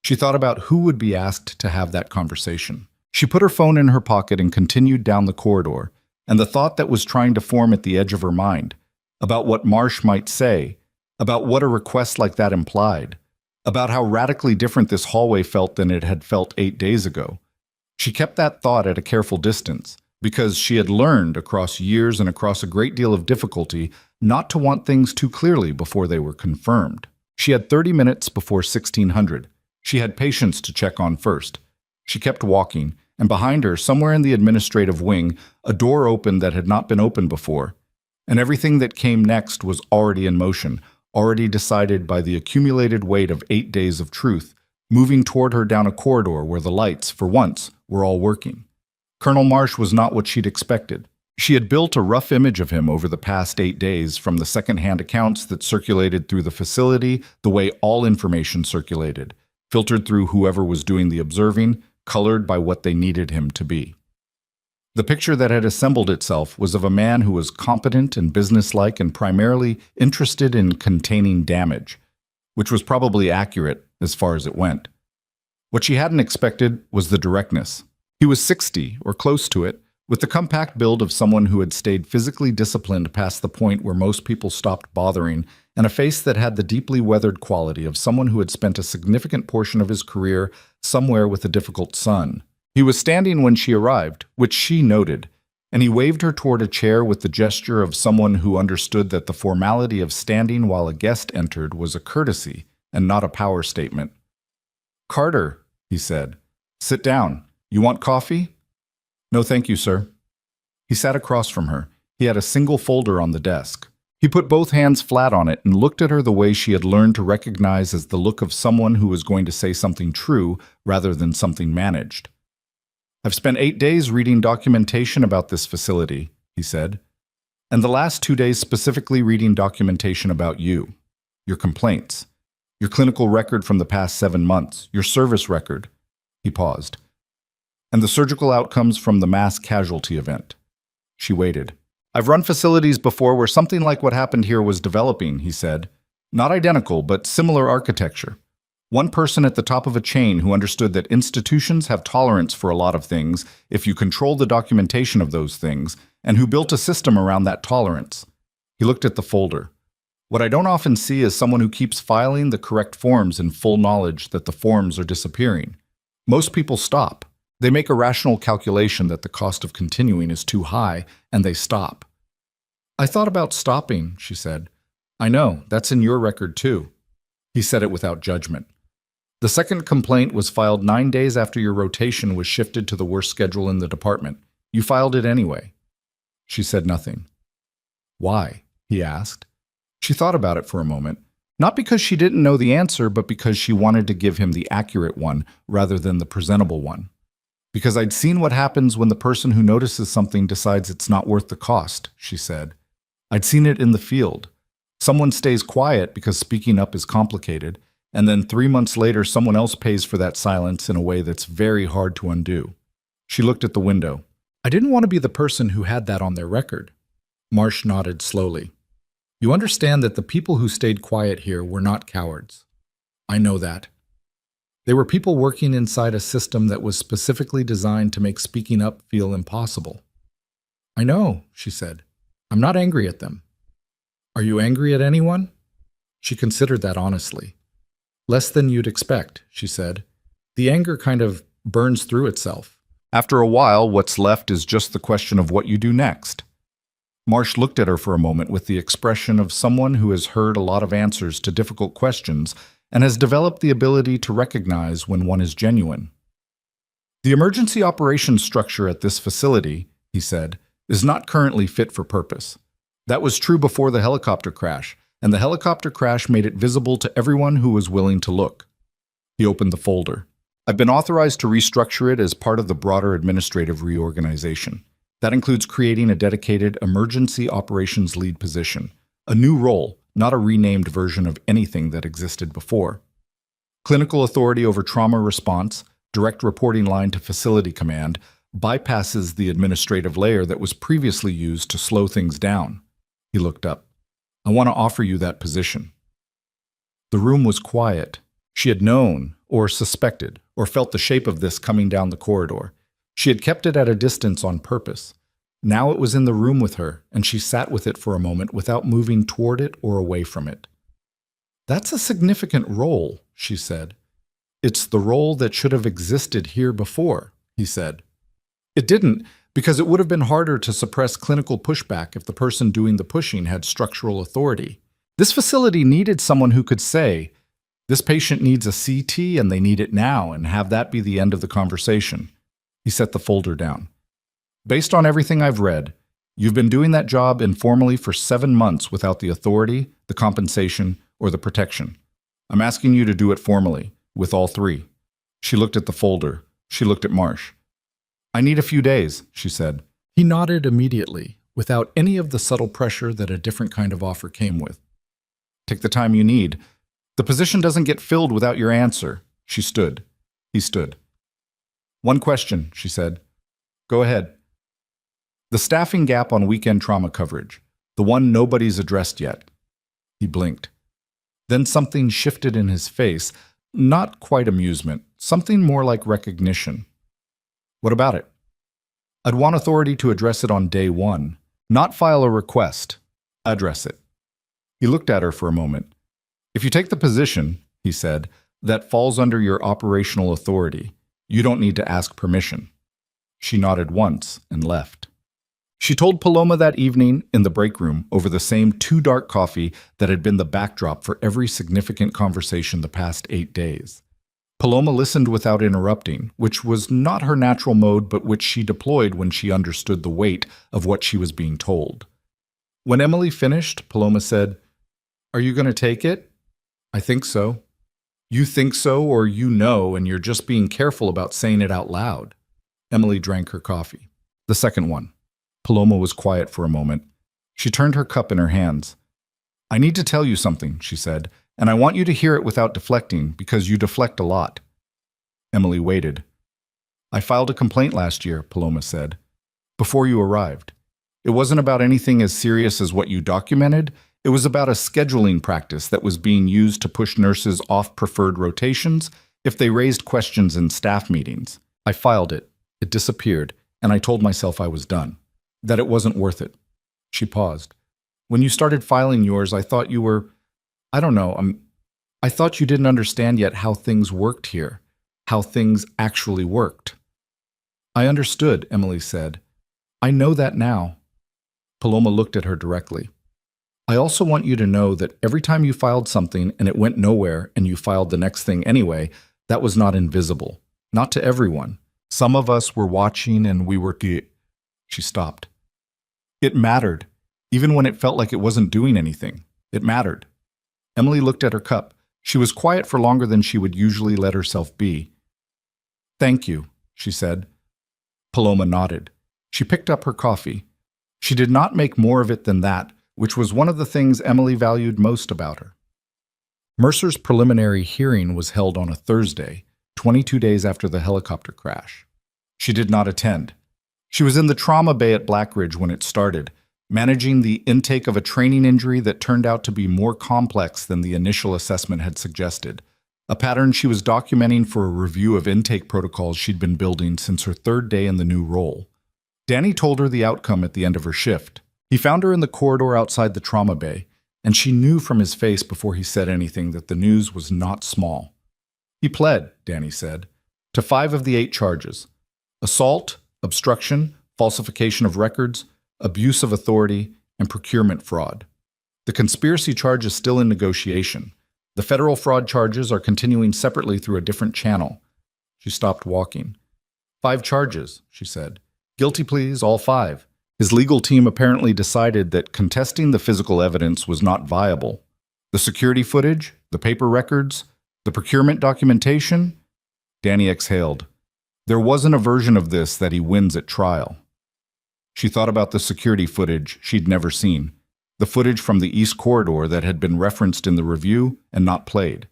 She thought about who would be asked to have that conversation. She put her phone in her pocket and continued down the corridor, and the thought that was trying to form at the edge of her mind, about what Marsh might say, about what a request like that implied, about how radically different this hallway felt than it had felt 8 days ago. She kept that thought at a careful distance, because she had learned across years and across a great deal of difficulty not to want things too clearly before they were confirmed. She had 30 minutes before 1600. She had patients to check on first. She kept walking, and behind her, somewhere in the administrative wing, a door opened that had not been opened before. And everything that came next was already in motion, already decided by the accumulated weight of 8 days of truth, moving toward her down a corridor where the lights, for once, were all working. Colonel Marsh was not what she'd expected. She had built a rough image of him over the past 8 days from the second-hand accounts that circulated through the facility, the way all information circulated, filtered through whoever was doing the observing, colored by what they needed him to be. The picture that had assembled itself was of a man who was competent and businesslike and primarily interested in containing damage, which was probably accurate as far as it went. What she hadn't expected was the directness. He was 60, or close to it, with the compact build of someone who had stayed physically disciplined past the point where most people stopped bothering, and a face that had the deeply weathered quality of someone who had spent a significant portion of his career somewhere with a difficult son. He was standing when she arrived, which she noted, and he waved her toward a chair with the gesture of someone who understood that the formality of standing while a guest entered was a courtesy and not a power statement. "Carter," he said. "Sit down. You want coffee?" "No, thank you, sir." He sat across from her. He had a single folder on the desk. He put both hands flat on it and looked at her the way she had learned to recognize as the look of someone who was going to say something true rather than something managed. "I've spent 8 days reading documentation about this facility," he said, "and the last 2 days specifically reading documentation about you, your complaints, your clinical record from the past 7 months, your service record." He paused. "And the surgical outcomes from the mass casualty event." She waited. "I've run facilities before where something like what happened here was developing," he said. "Not identical, but similar architecture. One person at the top of a chain who understood that institutions have tolerance for a lot of things if you control the documentation of those things, and who built a system around that tolerance." He looked at the folder. "What I don't often see is someone who keeps filing the correct forms in full knowledge that the forms are disappearing. Most people stop. They make a rational calculation that the cost of continuing is too high, and they stop. I thought about stopping, she said. I know, that's in your record too. He said it without judgment. The second complaint was filed 9 days after your rotation was shifted to the worst schedule in the department. You filed it anyway. She said nothing. Why? He asked. She thought about it for a moment, not because she didn't know the answer, but because she wanted to give him the accurate one rather than the presentable one. Because I'd seen what happens when the person who notices something decides it's not worth the cost, she said. I'd seen it in the field. Someone stays quiet because speaking up is complicated, and then 3 months later someone else pays for that silence in a way that's very hard to undo. She looked at the window. I didn't want to be the person who had that on their record. Marsh nodded slowly. You understand that the people who stayed quiet here were not cowards. I know that. They were people working inside a system that was specifically designed to make speaking up feel impossible. I know, she said. I'm not angry at them. Are you angry at anyone? She considered that honestly. Less than you'd expect, she said. The anger kind of burns through itself. After a while, what's left is just the question of what you do next. Marsh looked at her for a moment with the expression of someone who has heard a lot of answers to difficult questions and has developed the ability to recognize when one is genuine. The emergency operations structure at this facility, he said, is not currently fit for purpose. That was true before the helicopter crash, and the helicopter crash made it visible to everyone who was willing to look. He opened the folder. I've been authorized to restructure it as part of the broader administrative reorganization. That includes creating a dedicated emergency operations lead position, a new role, not a renamed version of anything that existed before. Clinical authority over trauma response, direct reporting line to facility command, bypasses the administrative layer that was previously used to slow things down. He looked up. I want to offer you that position. The room was quiet. She had known, or suspected, or felt the shape of this coming down the corridor. She had kept it at a distance on purpose. Now it was in the room with her, and she sat with it for a moment without moving toward it or away from it. That's a significant role, she said. It's the role that should have existed here before, he said. It didn't, because it would have been harder to suppress clinical pushback if the person doing the pushing had structural authority. This facility needed someone who could say, this patient needs a CT and they need it now, and have that be the end of the conversation. He set the folder down. Based on everything I've read, you've been doing that job informally for 7 months without the authority, the compensation, or the protection. I'm asking you to do it formally, with all 3. She looked at the folder. She looked at Marsh. I need a few days, she said. He nodded immediately, without any of the subtle pressure that a different kind of offer came with. Take the time you need. The position doesn't get filled without your answer. She stood. He stood. One question, she said. Go ahead. The staffing gap on weekend trauma coverage, the one nobody's addressed yet. He blinked. Then something shifted in his face, not quite amusement, something more like recognition. What about it? I'd want authority to address it on day 1, not file a request. Address it. He looked at her for a moment. If you take the position, he said, that falls under your operational authority, you don't need to ask permission. She nodded once and left. She told Paloma that evening in the break room over the same too dark coffee that had been the backdrop for every significant conversation the past 8 days. Paloma listened without interrupting, which was not her natural mode, but which she deployed when she understood the weight of what she was being told. When Emily finished, Paloma said, Are you going to take it? I think so. You think so, or you know, and you're just being careful about saying it out loud. Emily drank her coffee. The second one. Paloma was quiet for a moment. She turned her cup in her hands. I need to tell you something, she said, and I want you to hear it without deflecting, because you deflect a lot. Emily waited. I filed a complaint last year, Paloma said, before you arrived. It wasn't about anything as serious as what you documented. It was about a scheduling practice that was being used to push nurses off preferred rotations if they raised questions in staff meetings. I filed it. It disappeared, and I told myself I was done, that it wasn't worth it. She paused. When you started filing yours, I thought you were, I thought you didn't understand yet how things worked here, how things actually worked. I understood, Emily said. I know that now. Paloma looked at her directly. I also want you to know that every time you filed something and it went nowhere and you filed the next thing anyway, that was not invisible. Not to everyone. Some of us were watching and we were... She stopped. It mattered. Even when it felt like it wasn't doing anything. It mattered. Emily looked at her cup. She was quiet for longer than she would usually let herself be. Thank you, she said. Paloma nodded. She picked up her coffee. She did not make more of it than that, which was one of the things Emily valued most about her. Mercer's preliminary hearing was held on a Thursday, 22 days after the helicopter crash. She did not attend. She was in the trauma bay at Blackridge when it started, managing the intake of a training injury that turned out to be more complex than the initial assessment had suggested, a pattern she was documenting for a review of intake protocols she'd been building since her third day in the new role. Danny told her the outcome at the end of her shift. He found her in the corridor outside the trauma bay, and she knew from his face before he said anything that the news was not small. He pled, Danny said, to 5 of the 8 charges: assault, obstruction, falsification of records, abuse of authority, and procurement fraud. The conspiracy charge is still in negotiation. The federal fraud charges are continuing separately through a different channel. She stopped walking. 5 charges, she said. Guilty pleas, all 5. His legal team apparently decided that contesting the physical evidence was not viable. The security footage, the paper records, the procurement documentation? Danny exhaled. There wasn't a version of this that he wins at trial. She thought about the security footage she'd never seen, the footage from the East Corridor that had been referenced in the review and not played,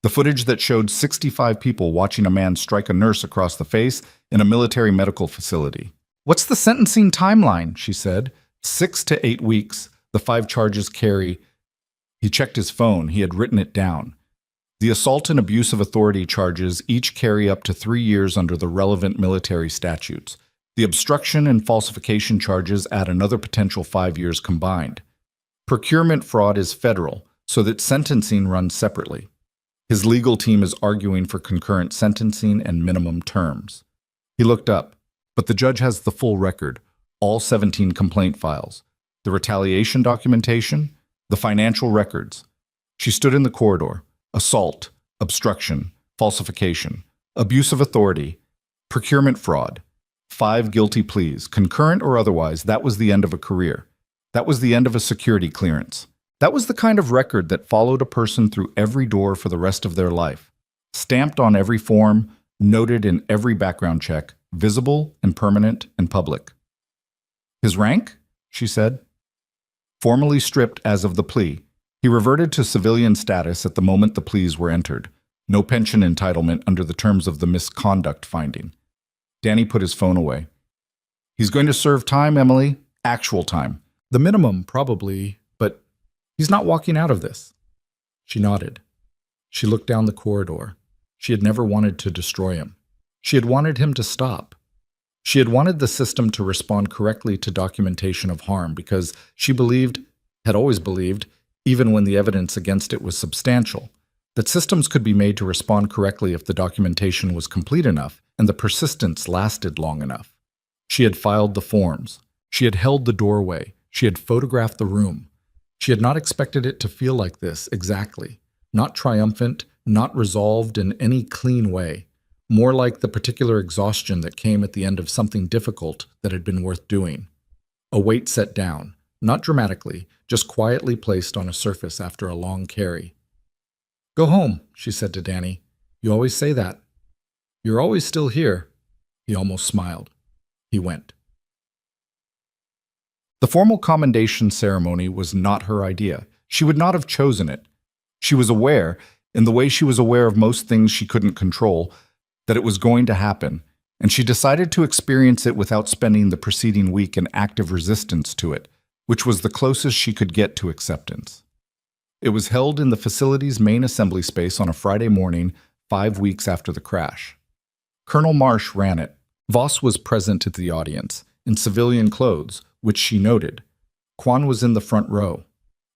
the footage that showed 65 people watching a man strike a nurse across the face in a military medical facility. What's the sentencing timeline? She said. 6 to 8 weeks. The 5 charges carry... He checked his phone. He had written it down. The assault and abuse of authority charges each carry up to 3 years under the relevant military statutes. The obstruction and falsification charges add another potential 5 years combined. Procurement fraud is federal, so that sentencing runs separately. His legal team is arguing for concurrent sentencing and minimum terms. He looked up, but the judge has the full record, all 17 complaint files, the retaliation documentation, the financial records. She stood in the corridor. Assault, obstruction, falsification, abuse of authority, procurement fraud. 5 guilty pleas, concurrent or otherwise. That was the end of a career. That was the end of a security clearance. That was the kind of record that followed a person through every door for the rest of their life. Stamped on every form, noted in every background check, visible and permanent and public. His rank? She said. Formally stripped as of the plea. He reverted to civilian status at the moment the pleas were entered. No pension entitlement under the terms of the misconduct finding. Danny put his phone away. He's going to serve time, Emily. Actual time. The minimum, probably, but he's not walking out of this. She nodded. She looked down the corridor. She had never wanted to destroy him. She had wanted him to stop. She had wanted the system to respond correctly to documentation of harm because she believed, had always believed, even when the evidence against it was substantial, that systems could be made to respond correctly if the documentation was complete enough and the persistence lasted long enough. She had filed the forms. She had held the doorway. She had photographed the room. She had not expected it to feel like this exactly, not triumphant, not resolved in any clean way, more like the particular exhaustion that came at the end of something difficult that had been worth doing. A weight set down, not dramatically, just quietly placed on a surface after a long carry. Go home, she said to Danny. You always say that. You're always still here. He almost smiled. He went. The formal commendation ceremony was not her idea. She would not have chosen it. She was aware, in the way she was aware of most things she couldn't control, that it was going to happen, and she decided to experience it without spending the preceding week in active resistance to it, which was the closest she could get to acceptance. It was held in the facility's main assembly space on a Friday morning, 5 weeks after the crash. Colonel Marsh ran it. Voss was present at the audience, in civilian clothes, which she noted. Quan was in the front row.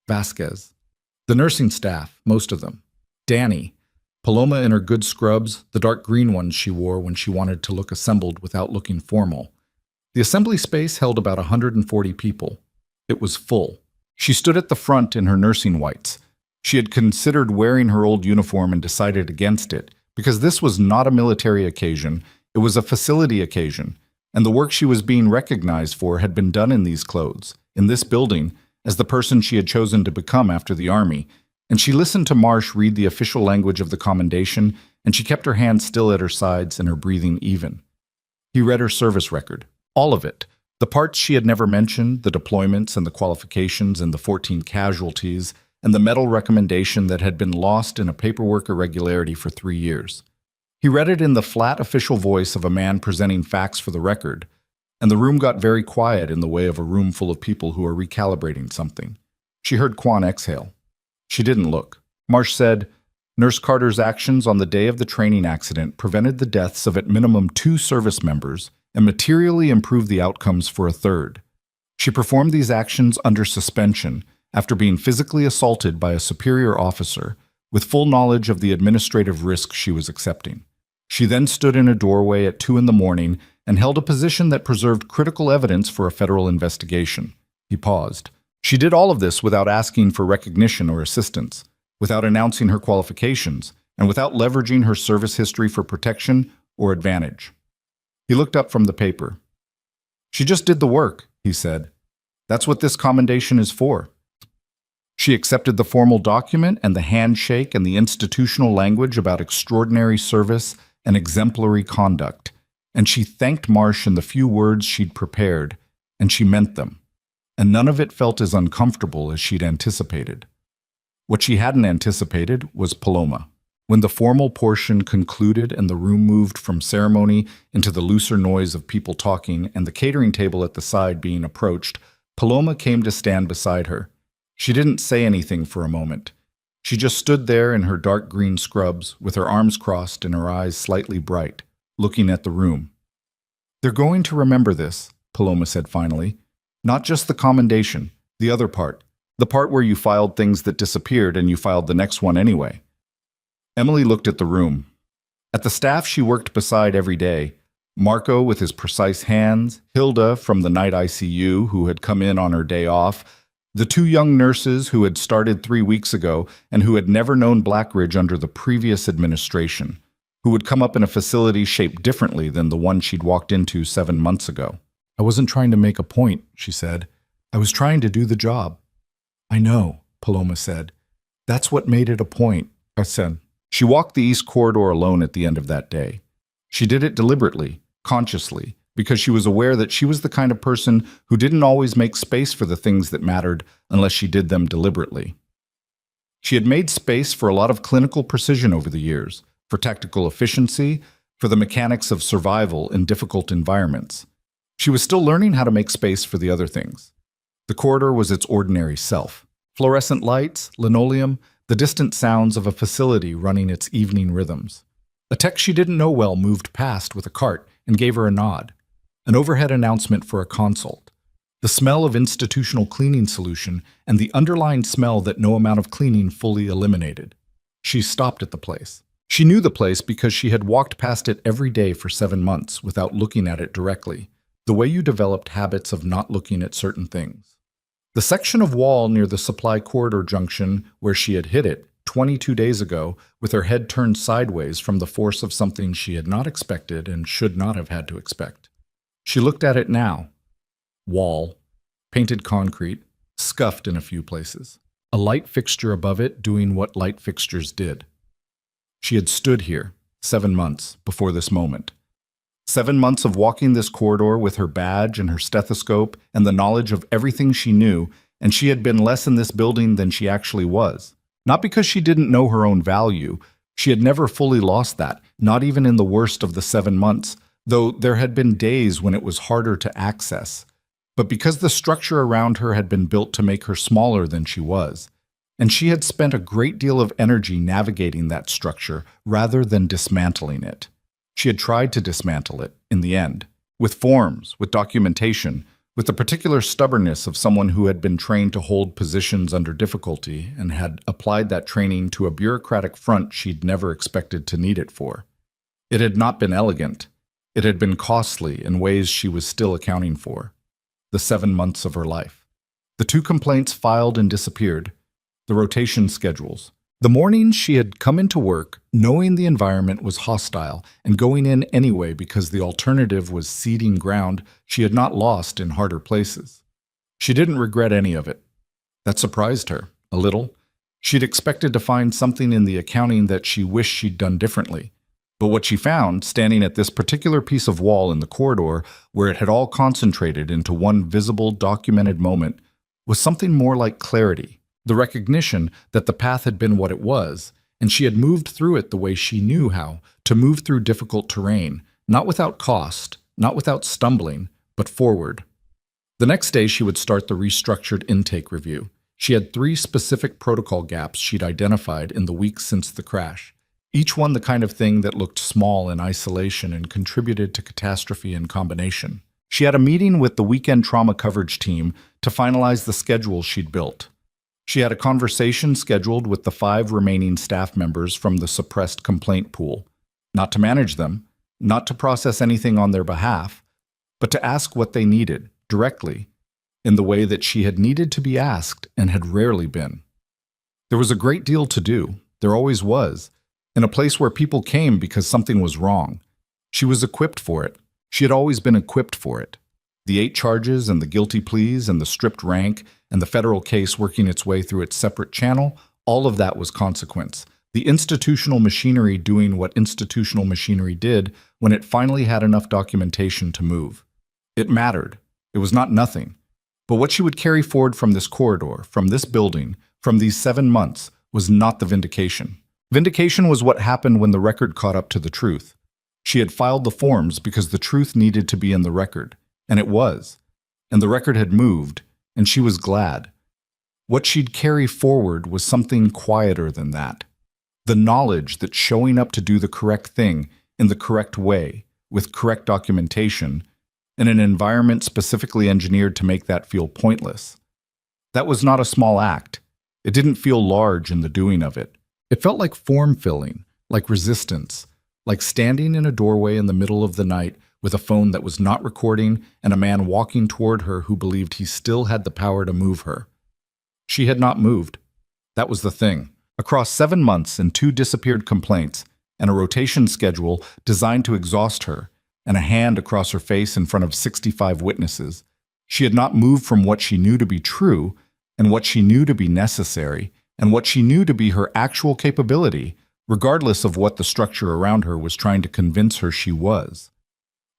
Vasquez. The nursing staff, most of them. Danny. Paloma in her good scrubs, the dark green ones she wore when she wanted to look assembled without looking formal. The assembly space held about 140 people. It was full. She stood at the front in her nursing whites. She had considered wearing her old uniform and decided against it, because this was not a military occasion, it was a facility occasion, and the work she was being recognized for had been done in these clothes, in this building, as the person she had chosen to become after the army. And she listened to Marsh read the official language of the commendation, and she kept her hands still at her sides and her breathing even. He read her service record, all of it, the parts she had never mentioned, the deployments and the qualifications and the 14 casualties, and the medal recommendation that had been lost in a paperwork irregularity for 3 years. He read it in the flat official voice of a man presenting facts for the record, and the room got very quiet in the way of a room full of people who are recalibrating something. She heard Quan exhale. She didn't look. Marsh said, Nurse Carter's actions on the day of the training accident prevented the deaths of at minimum 2 service members and materially improved the outcomes for a third. She performed these actions under suspension after being physically assaulted by a superior officer with full knowledge of the administrative risk she was accepting. She then stood in a doorway at 2 a.m. and held a position that preserved critical evidence for a federal investigation. He paused. She did all of this without asking for recognition or assistance, without announcing her qualifications, and without leveraging her service history for protection or advantage. He looked up from the paper. She just did the work, he said. That's what this commendation is for. She accepted the formal document and the handshake and the institutional language about extraordinary service and exemplary conduct, and she thanked Marsh in the few words she'd prepared, and she meant them. And none of it felt as uncomfortable as she'd anticipated. What she hadn't anticipated was Paloma. When the formal portion concluded and the room moved from ceremony into the looser noise of people talking and the catering table at the side being approached, Paloma came to stand beside her. She didn't say anything for a moment. She just stood there in her dark green scrubs, with her arms crossed and her eyes slightly bright, looking at the room. They're going to remember this, Paloma said finally. Not just the commendation, the other part. The part where you filed things that disappeared and you filed the next one anyway. Emily looked at the room. At the staff she worked beside every day, Marco with his precise hands, Hilda from the night ICU who had come in on her day off, the 2 young nurses who had started 3 weeks ago and who had never known Blackridge under the previous administration, who would come up in a facility shaped differently than the one she'd walked into 7 months ago. I wasn't trying to make a point, she said. I was trying to do the job. I know, Paloma said. That's what made it a point, I said. She walked the East Corridor alone at the end of that day. She did it deliberately, consciously, because she was aware that she was the kind of person who didn't always make space for the things that mattered unless she did them deliberately. She had made space for a lot of clinical precision over the years, for tactical efficiency, for the mechanics of survival in difficult environments. She was still learning how to make space for the other things. The corridor was its ordinary self. Fluorescent lights, linoleum, the distant sounds of a facility running its evening rhythms. A tech she didn't know well moved past with a cart and gave her a nod. An overhead announcement for a consult. The smell of institutional cleaning solution and the underlying smell that no amount of cleaning fully eliminated. She stopped at the place. She knew the place because she had walked past it every day for 7 months without looking at it directly, the way you developed habits of not looking at certain things. The section of wall near the supply corridor junction where she had hit it 22 days ago with her head turned sideways from the force of something she had not expected and should not have had to expect. She looked at it now. Wall, painted concrete, scuffed in a few places. A light fixture above it doing what light fixtures did. She had stood here 7 months before this moment. 7 months of walking this corridor with her badge and her stethoscope and the knowledge of everything she knew, and she had been less in this building than she actually was. Not because she didn't know her own value. She had never fully lost that, not even in the worst of the 7 months, though there had been days when it was harder to access. But because the structure around her had been built to make her smaller than she was, and she had spent a great deal of energy navigating that structure rather than dismantling it. She had tried to dismantle it, in the end, with forms, with documentation, with the particular stubbornness of someone who had been trained to hold positions under difficulty and had applied that training to a bureaucratic front she'd never expected to need it for. It had not been elegant. It had been costly in ways she was still accounting for. The 7 months of her life. The 2 complaints filed and disappeared. The rotation schedules. The mornings she had come into work knowing the environment was hostile and going in anyway because the alternative was ceding ground she had not lost in harder places. She didn't regret any of it. That surprised her, a little. She'd expected to find something in the accounting that she wished she'd done differently. But what she found, standing at this particular piece of wall in the corridor where it had all concentrated into one visible, documented moment, was something more like clarity. The recognition that the path had been what it was, and she had moved through it the way she knew how to move through difficult terrain, not without cost, not without stumbling, but forward. The next day she would start the restructured intake review. She had 3 specific protocol gaps she'd identified in the weeks since the crash, each one the kind of thing that looked small in isolation and contributed to catastrophe in combination. She had a meeting with the weekend trauma coverage team to finalize the schedule she'd built. She had a conversation scheduled with the 5 remaining staff members from the suppressed complaint pool, not to manage them, not to process anything on their behalf, but to ask what they needed, directly, in the way that she had needed to be asked and had rarely been. There was a great deal to do, there always was, in a place where people came because something was wrong. She was equipped for it. She had always been equipped for it. The 8 charges and the guilty pleas and the stripped rank and the federal case working its way through its separate channel, all of that was consequence. The institutional machinery doing what institutional machinery did when it finally had enough documentation to move. It mattered. It was not nothing. But what she would carry forward from this corridor, from this building, from these 7 months, was not the vindication. Vindication was what happened when the record caught up to the truth. She had filed the forms because the truth needed to be in the record, and it was. And the record had moved, and she was glad. What she'd carry forward was something quieter than that. The knowledge that showing up to do the correct thing in the correct way, with correct documentation, in an environment specifically engineered to make that feel pointless. That was not a small act. It didn't feel large in the doing of it. It felt like form filling, like resistance, like standing in a doorway in the middle of the night with a phone that was not recording and a man walking toward her who believed he still had the power to move her. She had not moved. That was the thing. Across 7 months and 2 disappeared complaints, and a rotation schedule designed to exhaust her, and a hand across her face in front of 65 witnesses, she had not moved from what she knew to be true, and what she knew to be necessary, and what she knew to be her actual capability, regardless of what the structure around her was trying to convince her she was.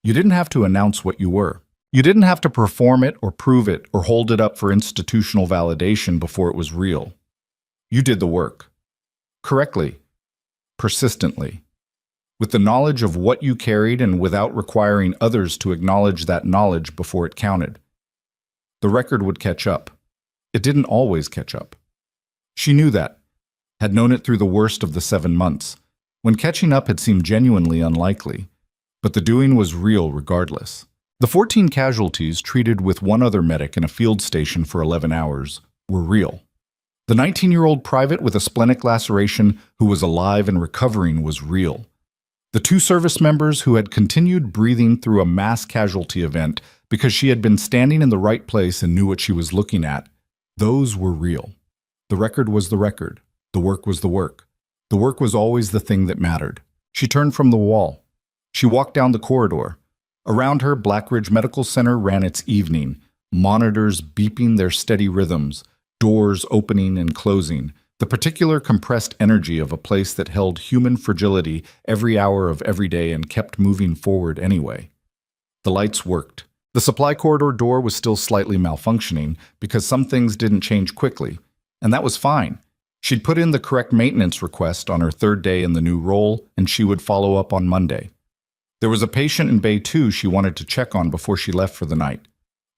You didn't have to announce what you were. You didn't have to perform it or prove it or hold it up for institutional validation before it was real. You did the work. Correctly. Persistently. With the knowledge of what you carried and without requiring others to acknowledge that knowledge before it counted. The record would catch up. It didn't always catch up. She knew that, had known it through the worst of the 7 months, when catching up had seemed genuinely unlikely, but the doing was real regardless. The 14 casualties treated with 1 other medic in a field station for 11 hours were real. The 19-year-old private with a splenic laceration who was alive and recovering was real. The 2 service members who had continued breathing through a mass casualty event because she had been standing in the right place and knew what she was looking at, those were real. The record was the record. The work was the work. The work was always the thing that mattered. She turned from the wall. She walked down the corridor. Around her, Blackridge Medical Center ran its evening, monitors beeping their steady rhythms, doors opening and closing, the particular compressed energy of a place that held human fragility every hour of every day and kept moving forward anyway. The lights worked. The supply corridor door was still slightly malfunctioning because some things didn't change quickly, and that was fine. She'd put in the correct maintenance request on her 3rd day in the new role, and she would follow up on Monday. There was a patient in Bay 2 she wanted to check on before she left for the night.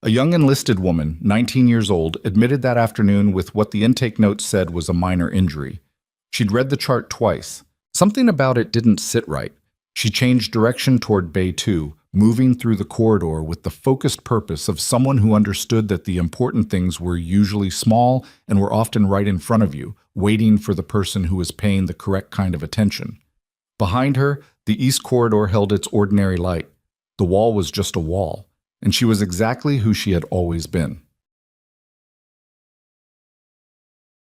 A young enlisted woman, 19 years old, admitted that afternoon with what the intake note said was a minor injury. She'd read the chart twice. Something about it didn't sit right. She changed direction toward Bay 2, moving through the corridor with the focused purpose of someone who understood that the important things were usually small and were often right in front of you, waiting for the person who was paying the correct kind of attention. Behind her, the east corridor held its ordinary light. The wall was just a wall, and she was exactly who she had always been.